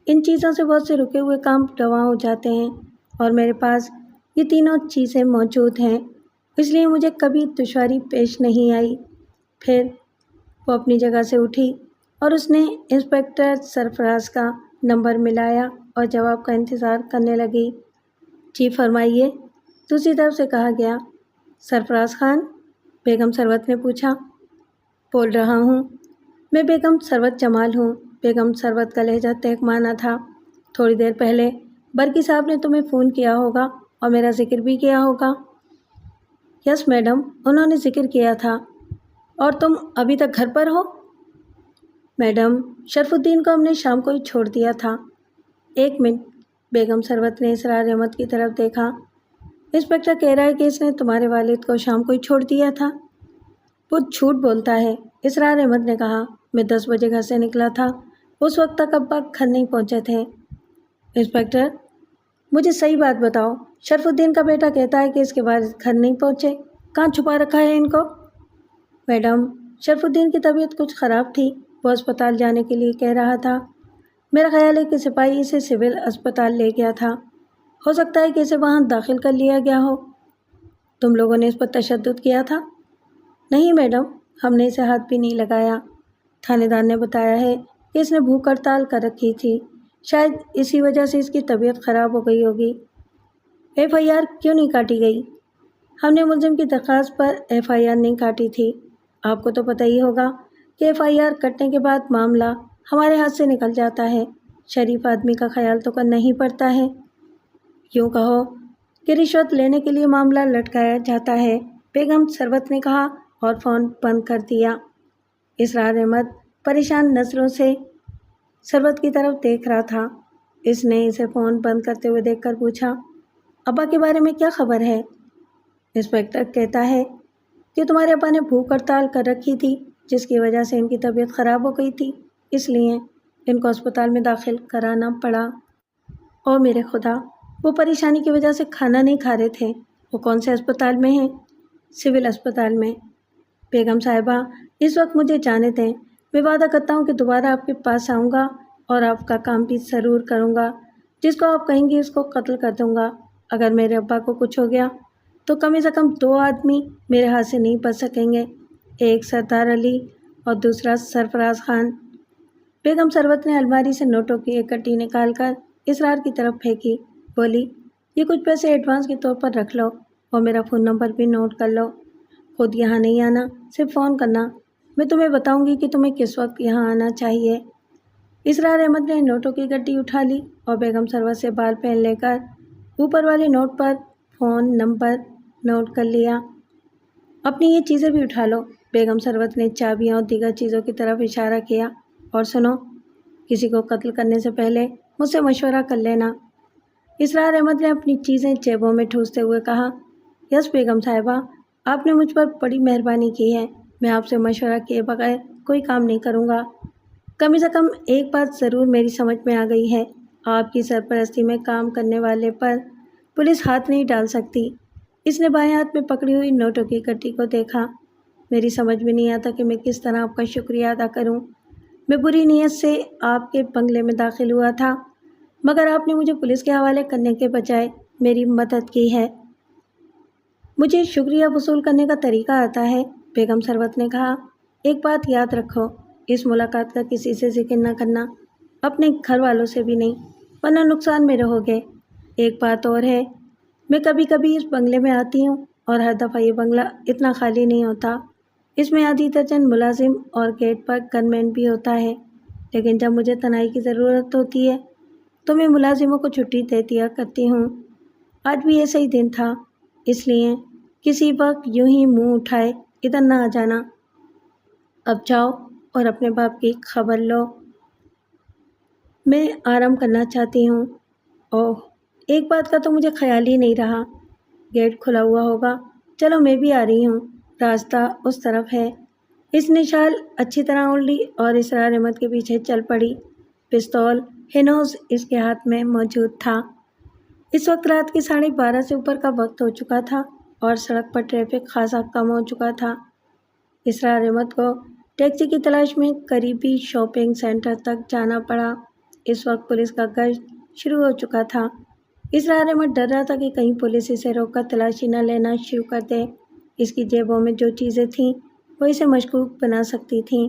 ان چیزوں سے بہت سے رکے ہوئے کام رواں ہو جاتے ہیں اور میرے پاس یہ تینوں چیزیں موجود ہیں، اس لیے مجھے کبھی دشواری پیش نہیں آئی۔ پھر وہ اپنی جگہ سے اٹھی اور اس نے انسپکٹر سرفراز کا نمبر ملایا اور جواب کا انتظار کرنے لگی۔ جی فرمائیے، دوسری طرف سے کہا گیا۔ سرفراز خان؟ بیگم ثروت نے پوچھا۔ بول رہا ہوں، میں بیگم ثروت جمال ہوں۔ بیگم ثروت کا لہجہ تہکمانا تھا۔ تھوڑی دیر پہلے برقی صاحب نے تمہیں فون کیا ہوگا اور میرا ذکر بھی کیا ہوگا۔ یس میڈم، انہوں نے ذکر کیا تھا۔ اور تم ابھی تک گھر پر ہو؟ میڈم، شرف الدین کو ہم نے شام کو ہی چھوڑ دیا تھا۔ 1 منٹ، بیگم ثروت نے اسرار احمد کی طرف دیکھا۔ انسپکٹر کہہ رہا ہے کہ اس نے تمہارے والد کو شام کو ہی چھوڑ دیا تھا۔ وہ جھوٹ بولتا ہے، اسرار احمد نے کہا۔ میں 10 بجے گھر سے نکلا تھا، اس وقت تک ابا گھر نہیں پہنچے تھے۔ انسپکٹر، مجھے صحیح بات بتاؤ، شرف الدین کا بیٹا کہتا ہے کہ اس کے والد گھر نہیں پہنچے، کہاں چھپا رکھا ہے ان کو؟ میڈم، شرف الدین کی طبیعت کچھ خراب تھی، وہ اسپتال جانے کے لیے کہہ رہا تھا۔ میرا خیال ہے کہ سپاہی اسے سول اسپتال لے گیا تھا، ہو سکتا ہے کہ اسے وہاں داخل کر لیا گیا ہو۔ تم لوگوں نے اس پر تشدد کیا تھا؟ نہیں میڈم، ہم نے اسے ہاتھ بھی نہیں لگایا۔ تھانے دار نے بتایا ہے کہ اس نے بھوک ہڑتال کر رکھی تھی، شاید اسی وجہ سے اس کی طبیعت خراب ہو گئی ہوگی۔ ایف آئی آر کیوں نہیں کاٹی گئی؟ ہم نے ملزم کی درخواست پر ایف آئی آر نہیں کاٹی تھی۔ آپ کو تو پتہ ہی ہوگا کہ ایف آئی آر کٹنے کے بعد معاملہ ہمارے ہاتھ سے نکل جاتا ہے، شریف آدمی کا خیال تو کرنا ہی پڑتا ہے۔ یوں کہو کہ رشوت لینے کے لیے معاملہ لٹکایا جاتا ہے، بیگم ثروت نے کہا اور فون بند کر دیا۔ اسرار احمد پریشان نظروں سے ثروت کی طرف دیکھ رہا تھا۔ اس نے اسے فون بند کرتے ہوئے دیکھ کر پوچھا، ابا کے بارے میں کیا خبر ہے؟ انسپکٹر کہتا ہے کہ تمہارے ابا نے بھوک ہڑتال کر رکھی تھی، جس کی وجہ سے ان کی طبیعت خراب ہو گئی تھی، اس لیے ان کو اسپتال میں داخل کرانا پڑا۔ او میرے خدا، وہ پریشانی کی وجہ سے کھانا نہیں کھا رہے تھے۔ وہ کون سے اسپتال میں ہیں؟ سول اسپتال میں۔ بیگم صاحبہ، اس وقت مجھے جانے دیں، میں وعدہ کرتا ہوں کہ دوبارہ آپ کے پاس آؤں گا اور آپ کا کام بھی ضرور کروں گا۔ جس کو آپ کہیں گی اس کو قتل کر دوں گا۔ اگر میرے ابا کو کچھ ہو گیا تو کم از کم 2 آدمی میرے ہاتھ سے نہیں بچ سکیں گے، ایک سردار علی اور دوسرا سرفراز خان۔ بیگم ثروت نے الماری سے نوٹوں کی ایک کٹی نکال کر اسرار کی طرف پھینکی، بولی، یہ کچھ پیسے ایڈوانس کے طور پر رکھ لو اور میرا فون نمبر بھی نوٹ کر لو۔ خود یہاں نہیں آنا، صرف فون کرنا، میں تمہیں بتاؤں گی کہ تمہیں کس وقت یہاں آنا چاہیے۔ اسرار احمد نے نوٹوں کی گڈی اٹھا لی اور بیگم ثروت سے بال پین لے کر اوپر والے نوٹ پر فون نمبر نوٹ کر لیا۔ اپنی یہ چیزیں بھی اٹھا لو۔ بیگم ثروت نے چابیاں اور دیگر چیزوں کی طرف اشارہ کیا، اور سنو، کسی کو قتل کرنے سے پہلے مجھ سے مشورہ کر لینا۔ اسرار احمد نے اپنی چیزیں جیبوں میں ٹھوستے ہوئے کہا، یس بیگم صاحبہ، آپ نے مجھ پر بڑی مہربانی کی ہے، میں آپ سے مشورہ کیے بغیر کوئی کام نہیں کروں گا۔ کم از کم ایک بات ضرور میری سمجھ میں آ گئی ہے، آپ کی سرپرستی میں کام کرنے والے پر پولیس ہاتھ نہیں ڈال سکتی۔ اس نے بائیں ہاتھ میں پکڑی ہوئی نوٹوں کی کٹی کو دیکھا۔ میری سمجھ میں نہیں آتا کہ میں کس طرح آپ کا شکریہ ادا کروں۔ میں بری نیت سے آپ کے بنگلے میں داخل ہوا تھا، مگر آپ نے مجھے پولیس کے حوالے کرنے کے بجائے میری مدد کی ہے۔ مجھے شکریہ وصول کرنے کا طریقہ آتا ہے، بیگم ثروت نے کہا۔ ایک بات یاد رکھو، اس ملاقات کا کسی سے ذکر نہ کرنا، اپنے گھر والوں سے بھی نہیں، ورنہ نقصان میں رہو گے۔ ایک بات اور ہے، میں کبھی کبھی اس بنگلے میں آتی ہوں اور ہر دفعہ یہ بنگلہ اتنا خالی نہیں ہوتا۔ اس میں آدھی درجن ملازم اور گیٹ پر گن مین بھی ہوتا ہے، لیکن جب مجھے تنہائی کی ضرورت ہوتی ہے تو میں ملازموں کو چھٹی دے دیا کرتی ہوں۔ آج بھی ایسا ہی دن تھا، اس لیے کسی وقت یوں ہی منہ اٹھائے ادھر نہ آ جانا۔ اب جاؤ اور اپنے باپ کی خبر لو، میں آرام کرنا چاہتی ہوں۔ اوہ، ایک بات کا تو مجھے خیال ہی نہیں رہا، گیٹ کھلا ہوا ہوگا، چلو میں بھی آ رہی ہوں، راستہ اس طرف ہے۔ اس نے شال اچھی طرح اوڑھ لی اور اسرار احمد کے پیچھے چل پڑی۔ پستول ہنوز اس کے ہاتھ میں موجود تھا۔ اس وقت رات کے 12:30 سے اوپر کا وقت ہو چکا تھا اور سڑک پر ٹریفک خاصا کم ہو چکا تھا۔ اسرار احمد کو ٹیکسی کی تلاش میں قریبی شاپنگ سینٹر تک جانا پڑا۔ اس وقت پولیس کا گشت شروع ہو چکا تھا۔ اسرار احمد ڈر رہا تھا کہ کہیں پولیس اسے روک کر تلاشی نہ لینا شروع کر دے۔ اس کی جیبوں میں جو چیزیں تھیں وہ اسے مشکوک بنا سکتی تھیں۔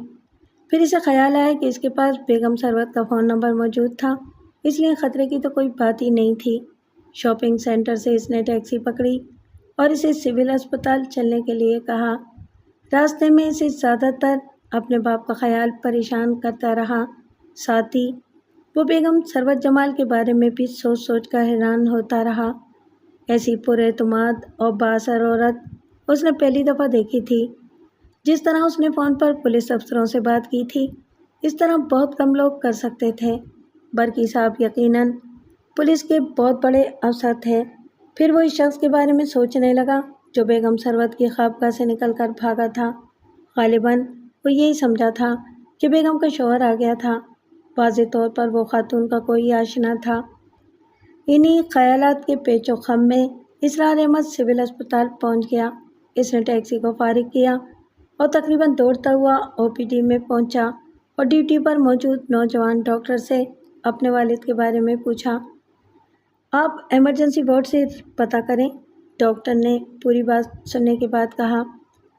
پھر اسے خیال آیا کہ اس کے پاس بیگم ثروت کا فون نمبر موجود تھا، اس لیے خطرے کی تو کوئی بات ہی نہیں تھی۔ شاپنگ سینٹر سے اس نے ٹیکسی پکڑی اور اسے سول اسپتال چلنے کے لیے کہا۔ راستے میں اسے زیادہ تر اپنے باپ کا خیال پریشان کرتا رہا، ساتھ ہی وہ بیگم ثروت جمال کے بارے میں بھی سوچ سوچ کر حیران ہوتا رہا۔ ایسی پر اعتماد اور بااثر عورت اس نے پہلی دفعہ دیکھی تھی۔ جس طرح اس نے فون پر پولیس افسروں سے بات کی تھی، اس طرح بہت کم لوگ کر سکتے تھے۔ برقی صاحب یقیناً پولیس کے بہت بڑے افسر تھے۔ پھر وہ اس شخص کے بارے میں سوچنے لگا جو بیگم ثروت کی خوابگاہ سے نکل کر بھاگا تھا۔ غالباً وہ یہی سمجھا تھا کہ بیگم کا شوہر آ گیا تھا، واضح طور پر وہ خاتون کا کوئی آشنا تھا۔ انہی خیالات کے پیچ و خم میں اسرار احمد سول اسپتال پہنچ گیا۔ اس نے ٹیکسی کو فارغ کیا اور تقریباً دوڑتا ہوا او پی ڈی میں پہنچا اور ڈیوٹی پر موجود نوجوان ڈاکٹر سے اپنے والد کے بارے میں پوچھا۔ آپ ایمرجنسی وارڈ سے پتہ کریں، ڈاکٹر نے پوری بات سننے کے بعد کہا۔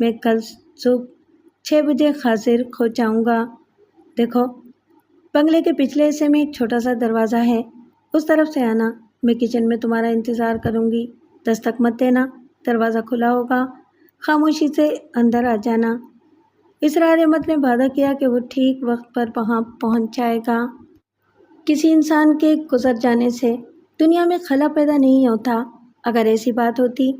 میں کل صبح 6 بجے حاضر ہو جاؤں گا۔ دیکھو، بنگلے کے پچھلے حصے میں ایک چھوٹا سا دروازہ ہے، اس طرف سے آنا۔ میں کچن میں تمہارا انتظار کروں گی، دستک مت دینا، دروازہ کھلا ہوگا، خاموشی سے اندر آ جانا۔ اسرار احمد نے وعدہ کیا کہ وہ ٹھیک وقت پر وہاں پہنچ جائے گا۔ کسی انسان کے گزر جانے سے دنیا میں خلا پیدا نہیں ہوتا۔ اگر ایسی بات ہوتی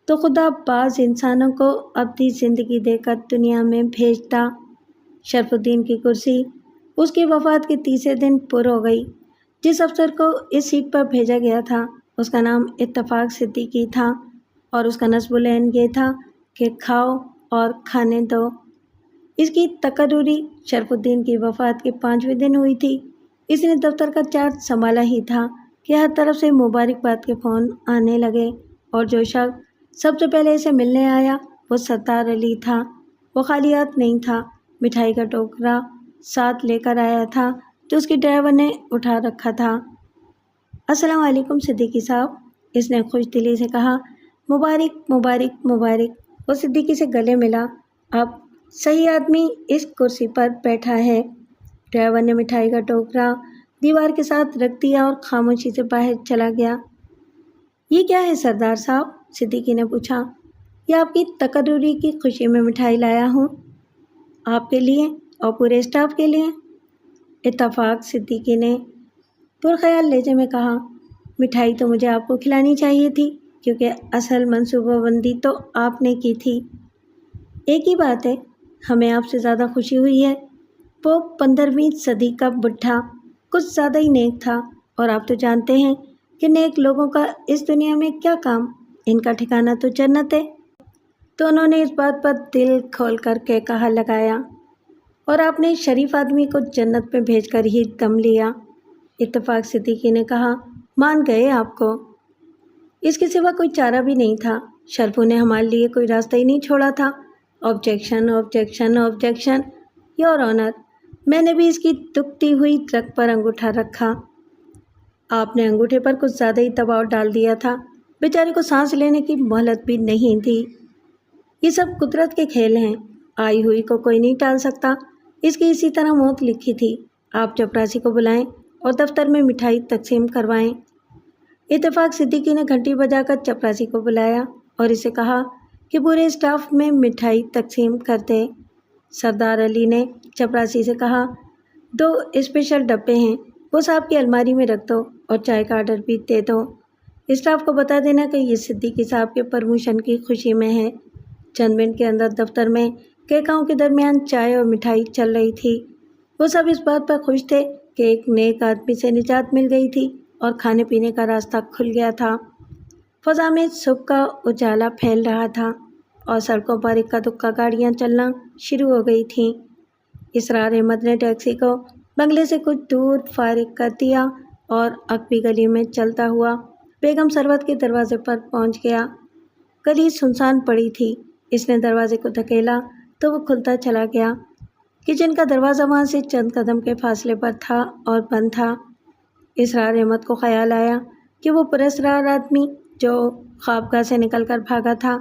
تو خدا بعض انسانوں کو ابدی زندگی دے کر دنیا میں بھیجتا۔ شرف الدین کی کرسی اس کی وفات کے تیسرے دن پر ہو گئی۔ جس افسر کو اس سیٹ پر بھیجا گیا تھا اس کا نام اتفاق صدیقی تھا، اور اس کا نصب العین یہ تھا کہ کھاؤ اور کھانے دو۔ اس کی تقرری شرف الدین کی وفات کے 5ویں دن ہوئی تھی۔ اس نے دفتر کا چارج سنبھالا ہی تھا کہ ہر طرف سے مبارکباد کے فون آنے لگے، اور جو شخص سب سے پہلے اسے ملنے آیا وہ سردار علی تھا۔ وہ خالی ہاتھ نہیں تھا، مٹھائی کا ٹوکرا ساتھ لے کر آیا تھا جو اس کے ڈرائیور نے اٹھا رکھا تھا۔ السلام علیکم صدیقی صاحب، اس نے خوش دلی سے کہا۔ مبارک مبارک مبارک۔ وہ صدیقی سے گلے ملا۔ اب صحیح آدمی اس کرسی پر بیٹھا ہے۔ ڈرائیور نے مٹھائی کا ٹوکرا دیوار کے ساتھ رکھ دیا اور خاموشی سے باہر چلا گیا۔ یہ کیا ہے سردار صاحب؟ صدیقی نے پوچھا۔ یہ آپ کی تقرری کی خوشی میں مٹھائی لایا ہوں، آپ کے لیے اور پورے اسٹاف کے لیے۔ اتفاق صدیقی نے پرخیال لہجے میں کہا۔ مٹھائی تو مجھے آپ کو کھلانی چاہیے تھی، کیونکہ اصل منصوبہ بندی تو آپ نے کی تھی۔ ایک ہی بات ہے، ہمیں آپ سے زیادہ خوشی ہوئی ہے۔ وہ 15ویں صدی کا بڈھا کچھ زیادہ ہی نیک تھا، اور آپ تو جانتے ہیں کہ نیک لوگوں کا اس دنیا میں کیا کام، ان کا ٹھکانہ تو جنت ہے۔ تو انہوں نے اس بات پر دل کھول کر کے کہا لگایا، اور آپ نے شریف آدمی کو جنت میں بھیج کر ہی دم لیا۔ اتفاق صدیقی نے کہا، مان گئے آپ کو۔ اس کے سوا کوئی چارہ بھی نہیں تھا۔ شرفو نے ہمارے لیے کوئی راستہ ہی نہیں چھوڑا تھا۔ Objection objection objection, your owner, میں نے بھی اس کی دکھتی ہوئی رگ پر انگوٹھا رکھا۔ آپ نے انگوٹھے پر کچھ زیادہ ہی دباؤ ڈال دیا تھا، بیچارے کو سانس لینے کی مہلت بھی نہیں تھی۔ یہ سب قدرت کے کھیل ہیں، آئی ہوئی کو کوئی نہیں ٹال سکتا۔ اس کی اسی طرح موت لکھی تھی۔ آپ چپراسی کو بلائیں اور دفتر میں مٹھائی تقسیم کروائیں۔ اتفاق صدیقی نے گھنٹی بجا کر چپراسی کو بلایا اور اسے کہا کہ پورے اسٹاف میں مٹھائی تقسیم کر دے۔ سردار علی نے چپراسی سے کہا، 2 اسپیشل ڈبے ہیں، وہ صاحب کی الماری میں رکھ دو اور چائے کا آرڈر بھی دے دو۔ اسٹاف کو بتا دینا کہ یہ صدیقی صاحب کے پرموشن کی خوشی میں ہے۔ چند منٹ کے اندر دفتر میں کہکاؤں کے درمیان چائے اور مٹھائی چل رہی تھی۔ وہ سب اس بات پر خوش تھے کہ ایک نیک آدمی سے نجات مل گئی تھی اور کھانے پینے کا راستہ کھل گیا تھا۔ فضا میں صبح کا اجالا پھیل رہا تھا اور سڑکوں پر اکا دکا گاڑیاں چلنا شروع ہو گئی تھیں۔ اسرار احمد نے ٹیکسی کو بنگلے سے کچھ دور فارغ کر دیا اور عقبی گلی میں چلتا ہوا بیگم ثروت کے دروازے پر پہنچ گیا۔ گلی سنسان پڑی تھی۔ اس نے دروازے کو دھکیلا تو وہ کھلتا چلا گیا۔ کچن کا دروازہ وہاں سے چند قدم کے فاصلے پر تھا اور بند تھا۔ اسرار احمد کو خیال آیا کہ وہ پراسرار آدمی جو خوابگاہ سے نکل کر بھاگا تھا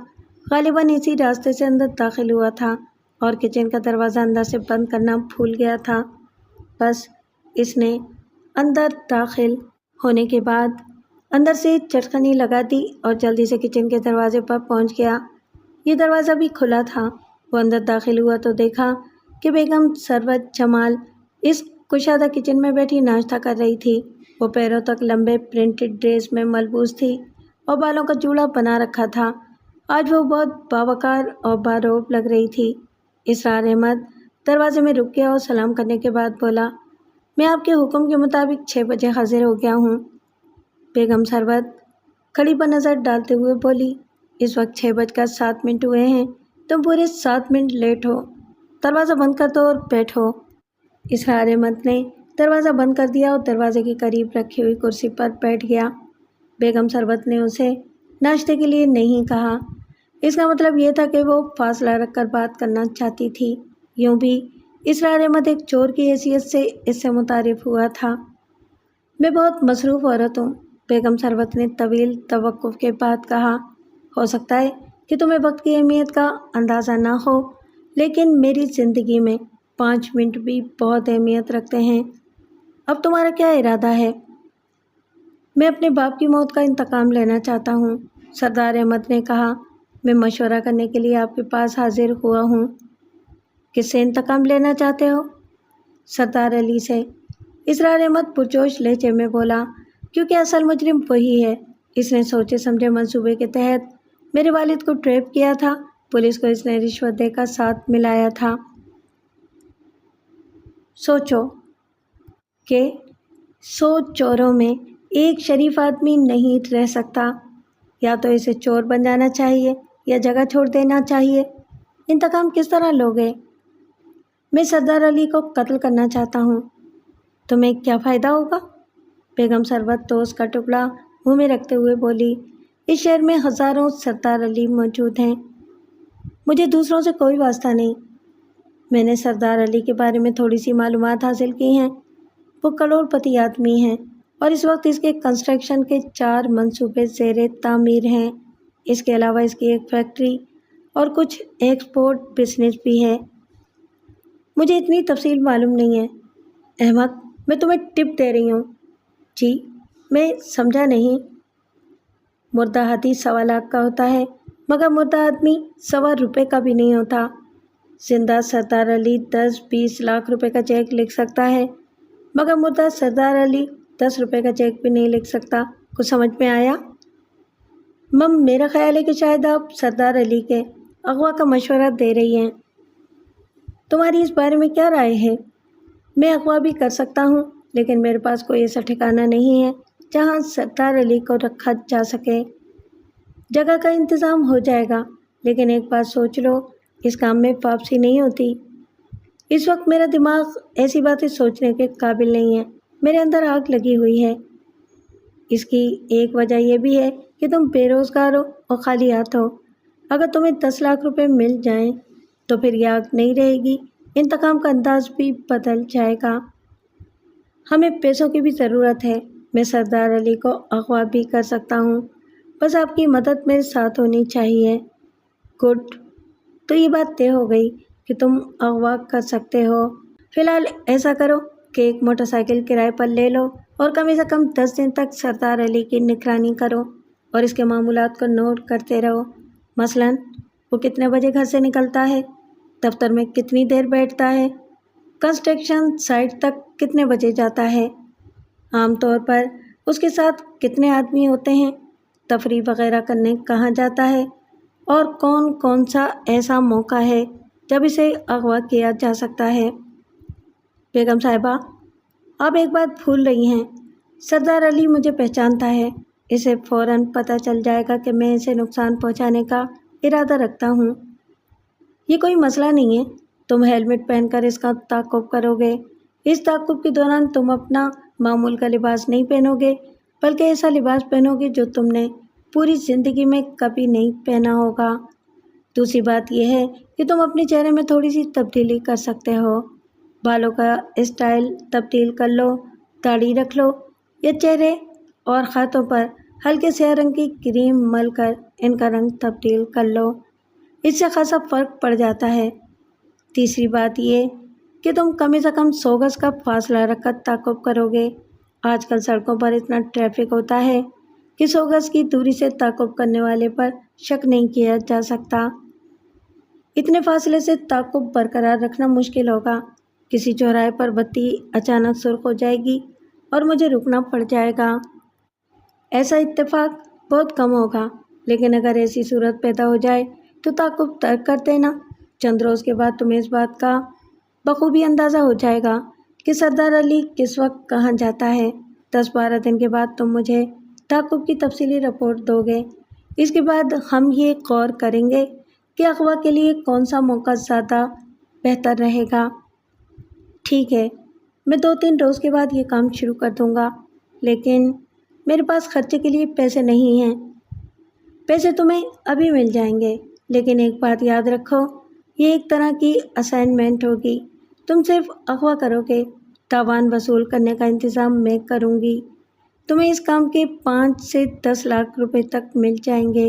غالباً اسی راستے سے اندر داخل ہوا تھا اور کچن کا دروازہ اندر سے بند کرنا بھول گیا تھا۔ بس اس نے اندر داخل ہونے کے بعد اندر سے چٹکنی لگا دی اور جلدی سے کچن کے دروازے پر پہنچ گیا۔ یہ دروازہ بھی کھلا تھا۔ وہ اندر داخل ہوا تو دیکھا کہ بیگم ثروت جمال اس کشادہ کچن میں بیٹھی ناشتہ کر رہی تھی۔ وہ پیروں تک لمبے پرنٹڈ ڈریس میں ملبوس تھی اور بالوں کا جوڑا بنا رکھا تھا۔ آج وہ بہت باوقار اور باروب لگ رہی تھی۔ اسرار احمد دروازے میں رک گیا اور سلام کرنے کے بعد بولا، میں آپ کے حکم کے مطابق 6 بجے حاضر ہو گیا ہوں۔ بیگم ثروت کھڑی پر نظر ڈالتے ہوئے بولی، اس وقت 6:07 ہوئے ہیں، تم پورے 7 منٹ لیٹ ہو۔ دروازہ بند کر دو اور بیٹھو۔ اسرار احمد نے دروازہ بند کر دیا اور دروازے کے قریب رکھی ہوئی کرسی پر بیٹھ گیا۔ بیگم ثروت نے اسے ناشتے کے لیے نہیں کہا۔ اس کا مطلب یہ تھا کہ وہ فاصلہ رکھ کر بات کرنا چاہتی تھی۔ یوں بھی اسرار احمد ایک چور کی حیثیت سے اس سے متعارف ہوا تھا۔ میں بہت مصروف عورت ہوں، بیگم ثروت نے طویل توقف کے بعد کہا۔ ہو سکتا ہے کہ تمہیں وقت کی اہمیت کا اندازہ نہ ہو، لیکن میری زندگی میں 5 منٹ بھی بہت اہمیت رکھتے ہیں۔ اب تمہارا کیا ارادہ ہے؟ میں اپنے باپ کی موت کا انتقام لینا چاہتا ہوں، سردار احمد نے کہا۔ میں مشورہ کرنے کے لیے آپ کے پاس حاضر ہوا ہوں۔ کس سے انتقام لینا چاہتے ہو؟ سردار علی سے، اسرار احمد پرجوش لہجے میں بولا، کیونکہ اصل مجرم وہی ہے۔ اس نے سوچے سمجھے منصوبے کے تحت میرے والد کو ٹریپ کیا تھا۔ پولیس کو اس نے رشوت دے کر ساتھ ملایا تھا۔ سوچو کہ 100 چوروں میں ایک شریف آدمی نہیں رہ سکتا۔ یا تو اسے چور بن جانا چاہیے یا جگہ چھوڑ دینا چاہیے۔ انتقام کس طرح لوگے؟ میں سردار علی کو قتل کرنا چاہتا ہوں۔ تمہیں کیا فائدہ ہوگا؟ بیگم سربت توس کا ٹکڑا منہ میں رکھتے ہوئے بولی، اس شہر میں ہزاروں سردار علی موجود ہیں، مجھے دوسروں سے کوئی واسطہ نہیں۔ میں نے سردار علی کے بارے میں تھوڑی سی معلومات حاصل کی ہیں۔ وہ کروڑ پتی آدمی ہیں اور اس وقت اس کے کنسٹرکشن کے 4 منصوبے زیر تعمیر ہیں۔ اس کے علاوہ اس کی ایک فیکٹری اور کچھ ایکسپورٹ بزنس بھی ہے۔ مجھے اتنی تفصیل معلوم نہیں ہے۔ احمد، میں تمہیں ٹپ دے رہی ہوں۔ جی، میں سمجھا نہیں۔ مردہ ہاتھی 1.25 لاکھ کا ہوتا ہے، مگر مردہ آدمی 1.25 روپے کا بھی نہیں ہوتا۔ زندہ سردار علی 10-20 لاکھ روپے کا چیک لکھ سکتا ہے، مگر مردہ سردار علی 10 روپے کا چیک بھی نہیں لکھ سکتا۔ کچھ سمجھ میں آیا؟ مم، میرا خیال ہے کہ شاید آپ سردار علی کے اغوا کا مشورہ دے رہی ہیں۔ تمہاری اس بارے میں کیا رائے ہے؟ میں اغوا بھی کر سکتا ہوں، لیکن میرے پاس کوئی ایسا ٹھکانہ نہیں ہے جہاں سردار علی کو رکھا جا سکے۔ جگہ کا انتظام ہو جائے گا، لیکن ایک بات سوچ لو، اس کام میں واپسی نہیں ہوتی۔ اس وقت میرا دماغ ایسی باتیں سوچنے کے قابل نہیں ہے۔ میرے اندر آگ لگی ہوئی ہے۔ اس کی ایک وجہ یہ بھی ہے کہ تم بے روزگار ہو اور خالی ہاتھ ہو۔ اگر تمہیں 10 لاکھ روپے مل جائیں تو پھر یہ آگ نہیں رہے گی، انتقام کا انداز بھی بدل جائے گا۔ ہمیں پیسوں کی بھی ضرورت ہے۔ میں سردار علی کو اغوا بھی کر سکتا ہوں، بس آپ کی مدد میرے ساتھ ہونی چاہیے۔ گڈ، تو یہ بات طے ہو گئی کہ تم اغوا کر سکتے ہو۔ فی الحال ایسا کرو کہ ایک موٹر سائیکل کرائے پر لے لو اور کم سے کم 10 دن تک سردار علی کی نگرانی کرو اور اس کے معمولات کو نوٹ کرتے رہو۔ مثلاً وہ کتنے بجے گھر سے نکلتا ہے، دفتر میں کتنی دیر بیٹھتا ہے، کنسٹرکشن سائٹ تک کتنے بجے جاتا ہے، عام طور پر اس کے ساتھ کتنے آدمی ہوتے ہیں، تفریح وغیرہ کرنے کہاں جاتا ہے، اور کون کون سا ایسا موقع ہے جب اسے اغوا کیا جا سکتا ہے۔ بیگم صاحبہ، آپ ایک بات بھول رہی ہیں، سردار علی مجھے پہچانتا ہے۔ اسے فوراً پتہ چل جائے گا کہ میں اسے نقصان پہنچانے کا ارادہ رکھتا ہوں۔ یہ کوئی مسئلہ نہیں ہے، تم ہیلمٹ پہن کر اس کا تعاقب کرو گے۔ اس تعاقب کے دوران تم اپنا معمول کا لباس نہیں پہنو گے، بلکہ ایسا لباس پہنو گے جو تم نے پوری زندگی میں کبھی نہیں پہنا ہوگا۔ دوسری بات یہ ہے کہ تم اپنے چہرے میں تھوڑی سی تبدیلی کر سکتے ہو۔ بالوں کا اسٹائل تبدیل کر لو، داڑھی رکھ لو یا چہرے اور ہاتھوں پر ہلکے سیاہ رنگ کی کریم مل کر ان کا رنگ تبدیل کر لو، اس سے خاصا فرق پڑ جاتا ہے۔ تیسری بات یہ کہ تم کم سے کم 100 گز کا فاصلہ رکھ کر تعاقب کرو گے۔ آج کل سڑکوں پر اتنا ٹریفک ہوتا ہے کہ 100 گز کی دوری سے تعاقب کرنے والے پر شک نہیں کیا جا سکتا۔ اتنے فاصلے سے تعاقب برقرار رکھنا مشکل ہوگا۔ کسی چوراہے پر بتی اچانک سرخ ہو جائے گی اور مجھے رکنا پڑ جائے گا۔ ایسا اتفاق بہت کم ہوگا، لیکن اگر ایسی صورت پیدا ہو جائے تو تعاقب ترک کر دینا۔ چند روز کے بعد تمہیں اس بات کا بخوبی اندازہ ہو جائے گا کہ سردار علی کس وقت کہاں جاتا ہے۔ 10-12 دن کے بعد تم مجھے تعاقب کی تفصیلی رپورٹ دو گے۔ اس کے بعد ہم یہ غور کریں گے کہ اغوا کے لیے کون سا موقع زیادہ بہتر رہے گا۔ ٹھیک ہے، میں 2-3 روز کے بعد یہ کام شروع کر دوں گا، لیکن میرے پاس خرچے کے لیے پیسے نہیں ہیں۔ پیسے تمہیں ابھی مل جائیں گے، لیکن ایک بات یاد رکھو، یہ ایک طرح کی اسائنمنٹ ہوگی۔ تم صرف اغوا کرو گے، تاوان وصول کرنے کا انتظام میں کروں گی۔ تمہیں اس کام کے 5 سے 10 لاکھ روپے تک مل جائیں گے۔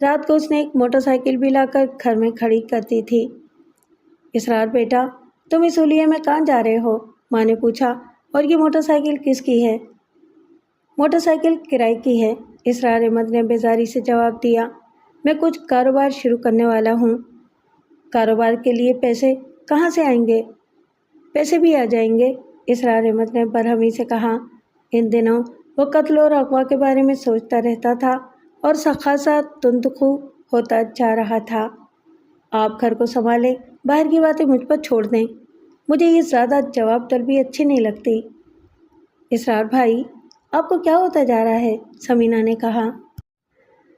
رات کو اس نے ایک موٹر سائیکل بھی لا کر گھر میں کھڑی کرتی تھی۔ اسرار بیٹا، تم اس ہولیے میں کہاں جا رہے ہو؟ ماں نے پوچھا۔ اور یہ موٹر سائیکل کس کی ہے؟ موٹر سائیکل کرائے کی ہے، اسرار احمد نے بیزاری سے جواب دیا۔ میں کچھ کاروبار شروع کرنے والا ہوں۔ کاروبار کے لیے پیسے کہاں سے آئیں گے؟ پیسے بھی آ جائیں گے، اسرار احمد نے برہمی سے کہا۔ ان دنوں وہ قتل اور اغوا کے بارے میں سوچتا رہتا تھا اور خاصا تندخو ہوتا جا رہا تھا۔ آپ گھر کو سنبھالیں، باہر کی باتیں مجھ پر چھوڑ دیں، مجھے یہ زیادہ جواب طلبی اچھی نہیں لگتی۔ اسرار بھائی، آپ کو کیا ہوتا جا رہا ہے؟ سمینہ نے کہا۔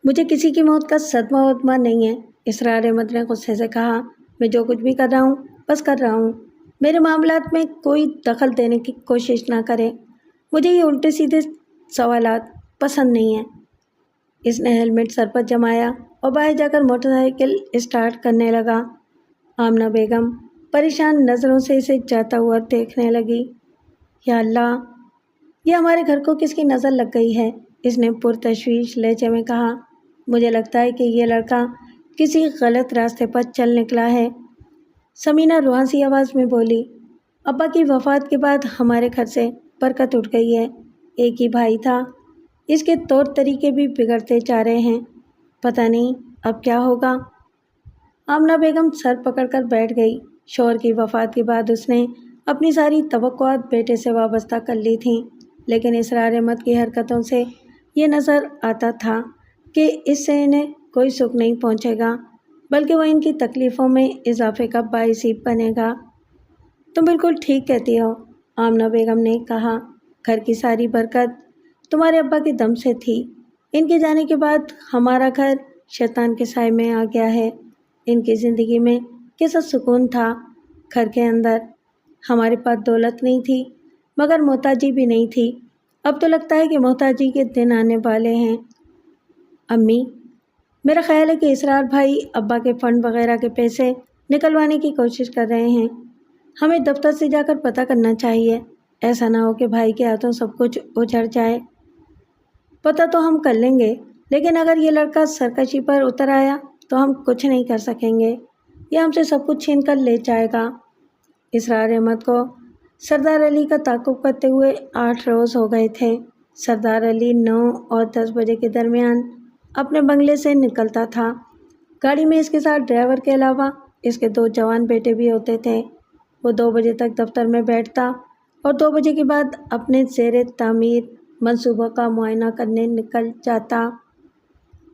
مجھے کسی کی موت کا صدمہ ودمہ نہیں ہے، اسرار احمد نے غصے سے کہا۔ میں جو کچھ بھی کر رہا ہوں بس کر رہا ہوں، میرے معاملات میں کوئی دخل دینے کی کوشش نہ کریں، مجھے یہ الٹے سیدھے سوالات پسند نہیں ہیں۔ اس نے ہیلمٹ سر پر جمایا اور باہر جا کر موٹر سائیکل اسٹارٹ کرنے لگا۔ آمنہ بیگم پریشان نظروں سے اسے جاتا ہوا دیکھنے لگی۔ یا اللہ، یہ ہمارے گھر کو کس کی نظر لگ گئی ہے؟ اس نے پرتشویش لہجے میں کہا۔ مجھے لگتا ہے کہ یہ لڑکا کسی غلط راستے پر چل نکلا ہے، سمینہ روحانسی آواز میں بولی۔ ابا کی وفات کے بعد ہمارے گھر سے برکت اٹھ گئی ہے، ایک ہی بھائی تھا، اس کے طور طریقے بھی بگڑتے جا رہے ہیں، پتہ نہیں اب کیا ہوگا۔ آمنہ بیگم سر پکڑ کر بیٹھ گئی۔ شوہر کی وفات کے بعد اس نے اپنی ساری توقعات بیٹے سے وابستہ کر لی تھیں، لیکن اسرار احمد کی حرکتوں سے یہ نظر آتا تھا کہ اس سے انہیں کوئی سکھ نہیں پہنچے گا، بلکہ وہ ان کی تکلیفوں میں اضافے کا باعث ہی بنے گا۔ تم بالکل ٹھیک کہتی ہو، آمنہ بیگم نے کہا۔ گھر کی ساری برکت تمہارے ابا کے دم سے تھی، ان کے جانے کے بعد ہمارا گھر شیطان کے سائے میں آ گیا ہے۔ ان کی زندگی میں کیسا سکون تھا۔ گھر کے اندر ہمارے پاس دولت نہیں تھی مگر محتاجی بھی نہیں تھی، اب تو لگتا ہے کہ محتاجی کے دن آنے والے ہیں۔ امی، میرا خیال ہے کہ اسرار بھائی ابا کے فنڈ وغیرہ کے پیسے نکلوانے کی کوشش کر رہے ہیں، ہمیں دفتر سے جا کر پتہ کرنا چاہیے، ایسا نہ ہو کہ بھائی کے ہاتھوں سب کچھ اجڑ جائے۔ پتہ تو ہم کر لیں گے، لیکن اگر یہ لڑکا سرکشی پر اتر آیا تو ہم کچھ نہیں کر سکیں گے، یہ ہم سے سب کچھ چھین کر لے جائے گا۔ اسرار احمد کو سردار علی کا تعاقب کرتے ہوئے 8 روز ہو گئے تھے۔ سردار علی 9 اور 10 بجے کے درمیان اپنے بنگلے سے نکلتا تھا۔ گاڑی میں اس کے ساتھ ڈرائیور کے علاوہ اس کے 2 جوان بیٹے بھی ہوتے تھے۔ وہ 2 بجے تک دفتر میں بیٹھتا اور 2 بجے کے بعد اپنے زیر تعمیر منصوبوں کا معائنہ کرنے نکل جاتا۔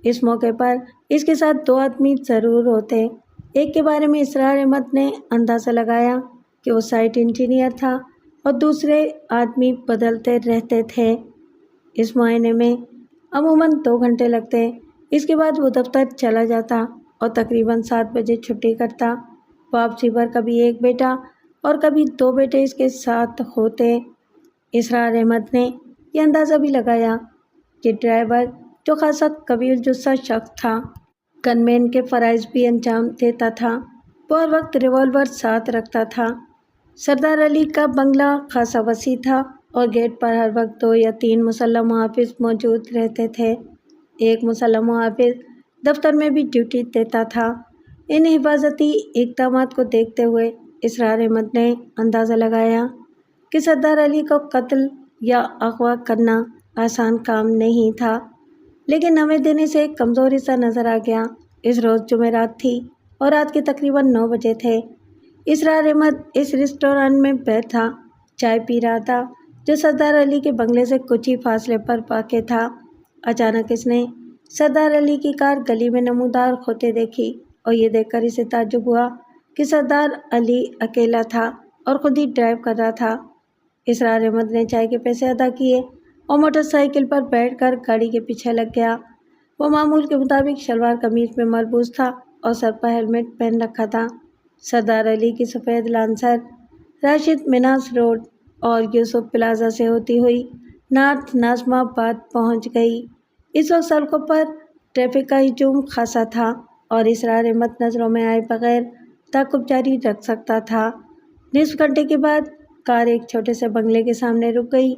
اس موقع پر اس کے ساتھ 2 آدمی ضرور ہوتے۔ ایک کے بارے میں اسرار احمد نے اندازہ لگایا کہ وہ سائٹ انجینئر تھا اور دوسرے آدمی بدلتے رہتے تھے۔ اس معائنے میں عموماً 2 گھنٹے لگتے، اس کے بعد وہ دفتر چلا جاتا اور تقریباً 7 بجے چھٹی کرتا۔ واپسی پر کبھی ایک بیٹا اور کبھی 2 بیٹے اس کے ساتھ ہوتے۔ اسرار احمد نے یہ اندازہ بھی لگایا کہ ڈرائیور جو خاصا قوی الجثہ شخص تھا، گن مین کے فرائض بھی انجام دیتا تھا، وہ ہر وقت ریوالور ساتھ رکھتا تھا۔ سردار علی کا بنگلہ خاصا وسیع تھا اور گیٹ پر ہر وقت 2 یا 3 مسلح محافظ موجود رہتے تھے۔ ایک مسلح محافظ دفتر میں بھی ڈیوٹی دیتا تھا۔ ان حفاظتی اقدامات کو دیکھتے ہوئے اسرار احمد نے اندازہ لگایا کہ سردار علی کو قتل یا اغوا کرنا آسان کام نہیں تھا، لیکن نویں دن سے ایک کمزوری سا نظر آ گیا۔ اس روز جمعرات تھی اور رات کے تقریباً 9 بجے تھے۔ اسرار احمد اس ریسٹورانٹ میں بیٹھا چائے پی رہا تھا جو سردار علی کے بنگلے سے کچھ ہی فاصلے پر واقع تھا۔ اچانک اس نے سردار علی کی کار گلی میں نمودار ہوتے دیکھی اور یہ دیکھ کر اسے تعجب ہوا کہ سردار علی اکیلا تھا اور خود ہی ڈرائیو کر رہا تھا۔ اسرار احمد نے چائے کے پیسے ادا کیے اور موٹر سائیکل پر بیٹھ کر گاڑی کے پیچھے لگ گیا۔ وہ معمول کے مطابق شلوار قمیض میں ملبوس تھا اور سر پر ہیلمٹ پہن رکھا تھا۔ سردار علی کی سفید لانسر راشد مناس روڈ اور یوسف پلازا سے ہوتی ہوئی نارتھ ناظم آباد پہنچ گئی۔ اس وقت سڑکوں پر ٹریفک کا ہجوم خاصا تھا اور اسرار احمد نظروں میں آئے بغیر تعاقب جاری رکھ سکتا تھا۔ نصف گھنٹے کے بعد کار ایک چھوٹے سے بنگلے کے سامنے رک گئی۔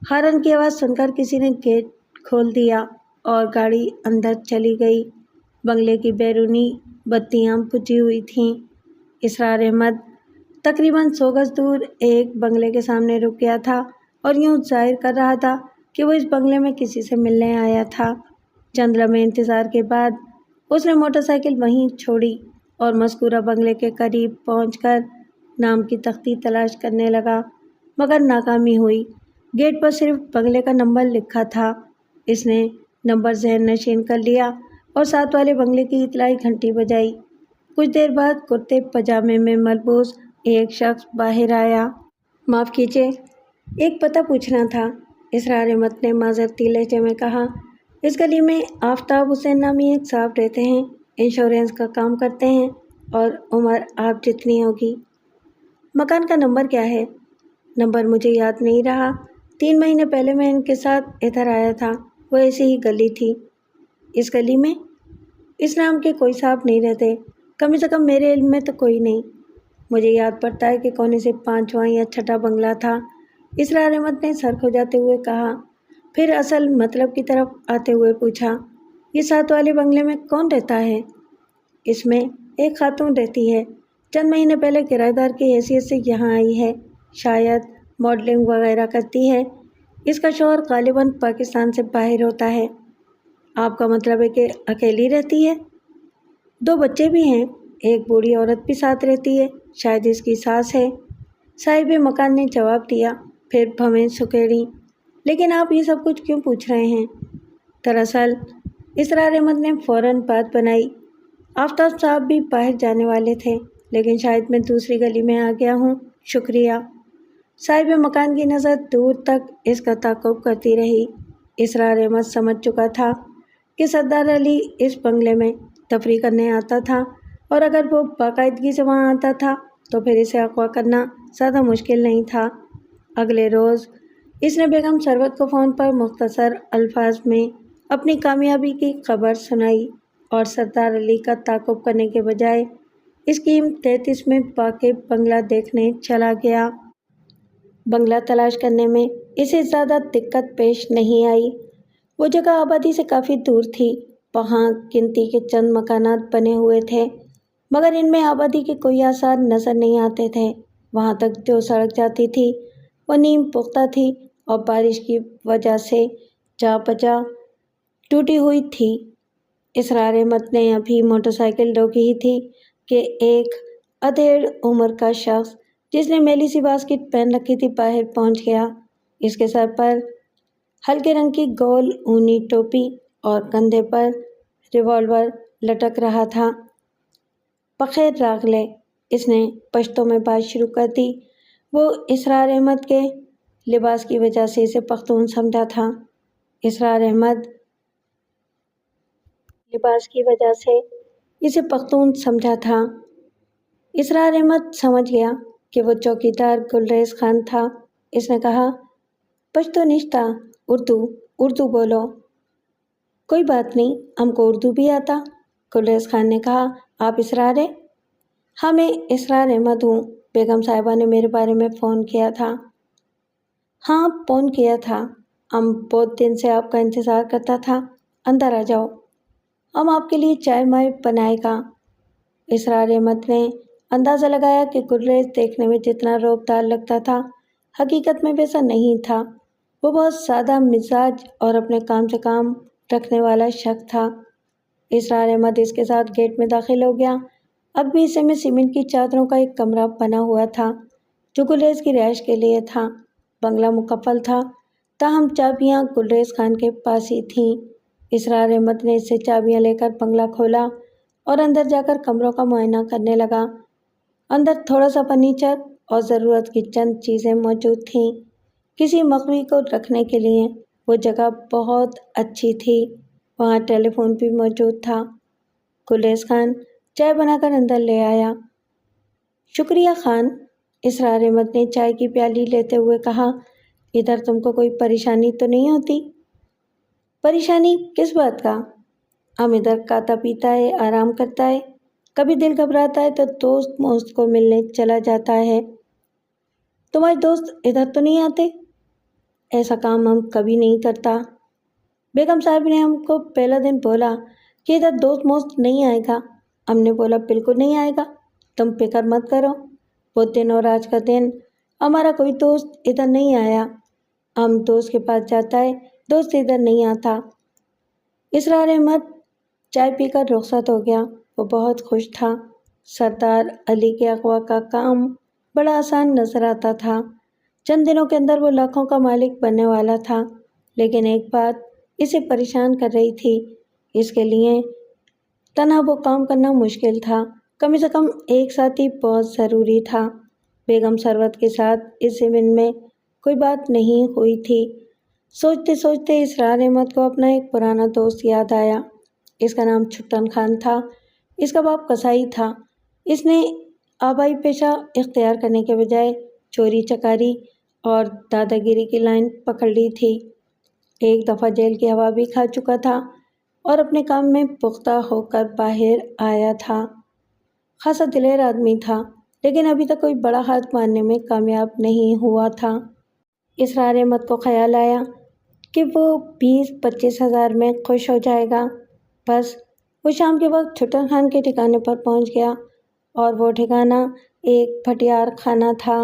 ہارن کی آواز سن کر کسی نے گیٹ کھول دیا اور گاڑی اندر چلی گئی۔ بنگلے کی بیرونی بتیاں بجھی ہوئی تھیں۔ اسرار احمد تقریباً 100 گز دور ایک بنگلے کے سامنے رک گیا تھا اور یوں ظاہر کر رہا تھا کہ وہ اس بنگلے میں کسی سے ملنے آیا تھا۔ چند لمحے انتظار کے بعد اس نے موٹر سائیکل وہیں چھوڑی اور مذکورہ بنگلے کے قریب پہنچ کر نام کی تختی تلاش کرنے لگا، مگر ناکامی ہوئی۔ گیٹ پر صرف بنگلے کا نمبر لکھا تھا۔ اس نے نمبر ذہن نشین کر لیا اور ساتھ والے بنگلے کی اطلاعی گھنٹی بجائی۔ کچھ دیر بعد کرتے پاجامے میں ملبوس ایک شخص باہر آیا۔ معاف کیجیے، ایک پتہ پوچھنا تھا، اسرار احمد نے معذرتی لہجے میں کہا۔ اس گلی میں آفتاب حسین نامی ایک صاحب رہتے ہیں، انشورنس کا کام کرتے ہیں اور عمر آپ جتنی ہوگی۔ مکان کا نمبر کیا ہے؟ نمبر مجھے یاد نہیں رہا۔ 3 مہینے پہلے میں ان کے ساتھ ادھر آیا تھا، وہ ایسی ہی گلی تھی۔ اس گلی میں اس نام کے کوئی صاحب نہیں رہتے، کم سے کم میرے علم میں تو کوئی نہیں۔ مجھے یاد پڑتا ہے کہ کونے سے 5واں یا 6واں بنگلہ تھا، اسرار احمد نے سر کھجاتے ہوئے کہا، پھر اصل مطلب کی طرف آتے ہوئے پوچھا، یہ ساتھ والے بنگلے میں کون رہتا ہے؟ اس میں ایک خاتون رہتی ہے، چند مہینے پہلے کرایہ دار کی حیثیت سے یہاں آئی ہے، شاید ماڈلنگ وغیرہ کرتی ہے۔ اس کا شوہر غالباً پاکستان سے باہر ہوتا ہے۔ آپ کا مطلب ہے کہ اکیلی رہتی ہے؟ 2 بچے بھی ہیں، ایک بوڑھی عورت بھی ساتھ رہتی ہے، شاید اس کی ساس ہے، صاحب مکان نے جواب دیا۔ پھر بھویں سکیڑی، لیکن آپ یہ سب کچھ کیوں پوچھ رہے ہیں؟ دراصل اسرار احمد نے فوراً بات بنائی، آفتاب صاحب بھی باہر جانے والے تھے، لیکن شاید میں دوسری گلی میں آ گیا ہوں، شکریہ۔ صاحب مکان کی نظر دور تک اس کا تعاقب کرتی رہی۔ اسرار احمد سمجھ چکا تھا کہ سردار علی اس بنگلے میں تفریح کرنے آتا تھا، اور اگر وہ باقاعدگی سے وہاں آتا تھا تو پھر اسے اغوا کرنا زیادہ مشکل نہیں تھا۔ اگلے روز اس نے بیگم ثروت کو فون پر مختصر الفاظ میں اپنی کامیابی کی خبر سنائی اور سردار علی کا تعاقب کرنے کے بجائے اسکیم 33 میں واقع بنگلہ دیکھنے چلا گیا۔ بنگلہ تلاش کرنے میں اسے زیادہ دقت پیش نہیں آئی۔ وہ جگہ آبادی سے کافی دور تھی، وہاں گنتی کے چند مکانات بنے ہوئے تھے، مگر ان میں آبادی کے کوئی آثار نظر نہیں آتے تھے۔ وہاں تک جو سڑک جاتی تھی وہ نیم پختہ تھی اور بارش کی وجہ سے جا بجا ٹوٹی ہوئی تھی۔ اسرار احمد نے ابھی موٹر سائیکل روکی ہی تھی کہ ایک ادھیڑ عمر کا شخص جس نے میلی سی باسکٹ پہن رکھی تھی باہر پہنچ گیا۔ اس کے سر پر ہلکے رنگ کی گول اونی ٹوپی اور کندھے پر ریوالور لٹک رہا تھا۔ بخیر راغلے، اس نے پشتو میں بات شروع کر دی۔ وہ اسرار احمد کے لباس کی وجہ سے اسے پختون سمجھا تھا۔ اسرار احمد لباس کی وجہ سے اسے پختون سمجھا تھا۔ اسرار احمد سمجھ گیا کہ وہ چوکیدار گلریز خان تھا۔ اس نے کہا، پشتو نشتہ، اردو بولو۔ کوئی بات نہیں، ہم کو اردو بھی آتا، گلریز خان نے کہا۔ آپ اسرار ہیں؟ ہاں، میں اسرار احمد ہوں، بیگم صاحبہ نے میرے بارے میں فون کیا تھا۔ ہاں، فون کیا تھا، ہم بہت دن سے آپ کا انتظار کرتا تھا، اندر آ جاؤ، ہم آپ کے لیے چائے مائے بنائے گا۔ اسرار احمد نے اندازہ لگایا کہ گلریز دیکھنے میں جتنا رعبدار لگتا تھا، حقیقت میں ویسا نہیں تھا۔ وہ بہت سادہ مزاج اور اپنے کام سے کام رکھنے والا شخص تھا۔ اسرار احمد اس کے ساتھ گیٹ میں داخل ہو گیا۔ اگبی حصے میں سیمنٹ کی چادروں کا ایک کمرہ بنا ہوا تھا جو گلریز کی رہائش کے لیے تھا۔ بنگلہ مقفل تھا، تاہم چابیاں گلریز خان کے پاس ہی تھیں۔ اسرار احمد نے اس سے چابیاں لے کر بنگلہ کھولا اور اندر جا کر کمروں کا معائنہ کرنے لگا۔ اندر تھوڑا سا فرنیچر اور ضرورت کی چند چیزیں موجود تھیں۔ کسی مغوی کو رکھنے کے لیے وہ جگہ بہت اچھی تھی۔ وہاں ٹیلی فون بھی موجود تھا۔ گلریز خان چائے بنا کر اندر لے آیا۔ شکریہ خان، اسرار احمد نے چائے کی پیالی لیتے ہوئے کہا، ادھر تم کو کوئی پریشانی تو نہیں ہوتی؟ پریشانی کس بات کا؟ ہم ادھر کھاتا پیتا ہے، آرام کرتا ہے، کبھی دل گھبراتا ہے تو دوست موست کو ملنے چلا جاتا ہے۔ تمہارے دوست ادھر تو نہیں آتے؟ ایسا کام ہم کبھی نہیں کرتا۔ بیگم صاحب نے ہم کو پہلا دن بولا کہ ادھر دوست موست نہیں آئے گا۔ ہم نے بولا بالکل نہیں آئے گا، تم فکر مت کرو۔ وہ دن اور آج کا دن ہمارا کوئی دوست ادھر نہیں آیا۔ ہم دوست کے پاس جاتا ہے، دوست ادھر نہیں آتا۔ اسرار احمد چائے پی کر رخصت ہو گیا۔ وہ بہت خوش تھا۔ سردار علی کے اغوا کا کام بڑا آسان نظر آتا تھا۔ چند دنوں کے اندر وہ لاکھوں کا مالک بننے والا تھا، لیکن ایک بات اسے پریشان کر رہی تھی۔ اس کے لیے تنہا وہ کام کرنا مشکل تھا، کم سے کم ایک ساتھی بہت ضروری تھا۔ بیگم ثروت کے ساتھ اس زمین میں کوئی بات نہیں ہوئی تھی۔ سوچتے سوچتے اسرار احمد کو اپنا ایک پرانا دوست یاد آیا۔ اس کا نام چھٹن خان تھا۔ اس کا باپ قصائی تھا۔ اس نے آبائی پیشہ اختیار کرنے کے بجائے چوری چکاری اور دادا گیری کی لائن پکڑ لی تھی۔ ایک دفعہ جیل کی ہوا بھی کھا چکا تھا اور اپنے کام میں پختہ ہو کر باہر آیا تھا۔ خاصا دلیر آدمی تھا، لیکن ابھی تک کوئی بڑا ہاتھ مارنے میں کامیاب نہیں ہوا تھا۔ اسرار احمد کو خیال آیا کہ وہ 20-25 ہزار میں خوش ہو جائے گا۔ بس وہ شام کے وقت چھٹن خان کے ٹھکانے پر پہنچ گیا، اور وہ ٹھکانہ ایک بھٹیار خانہ تھا۔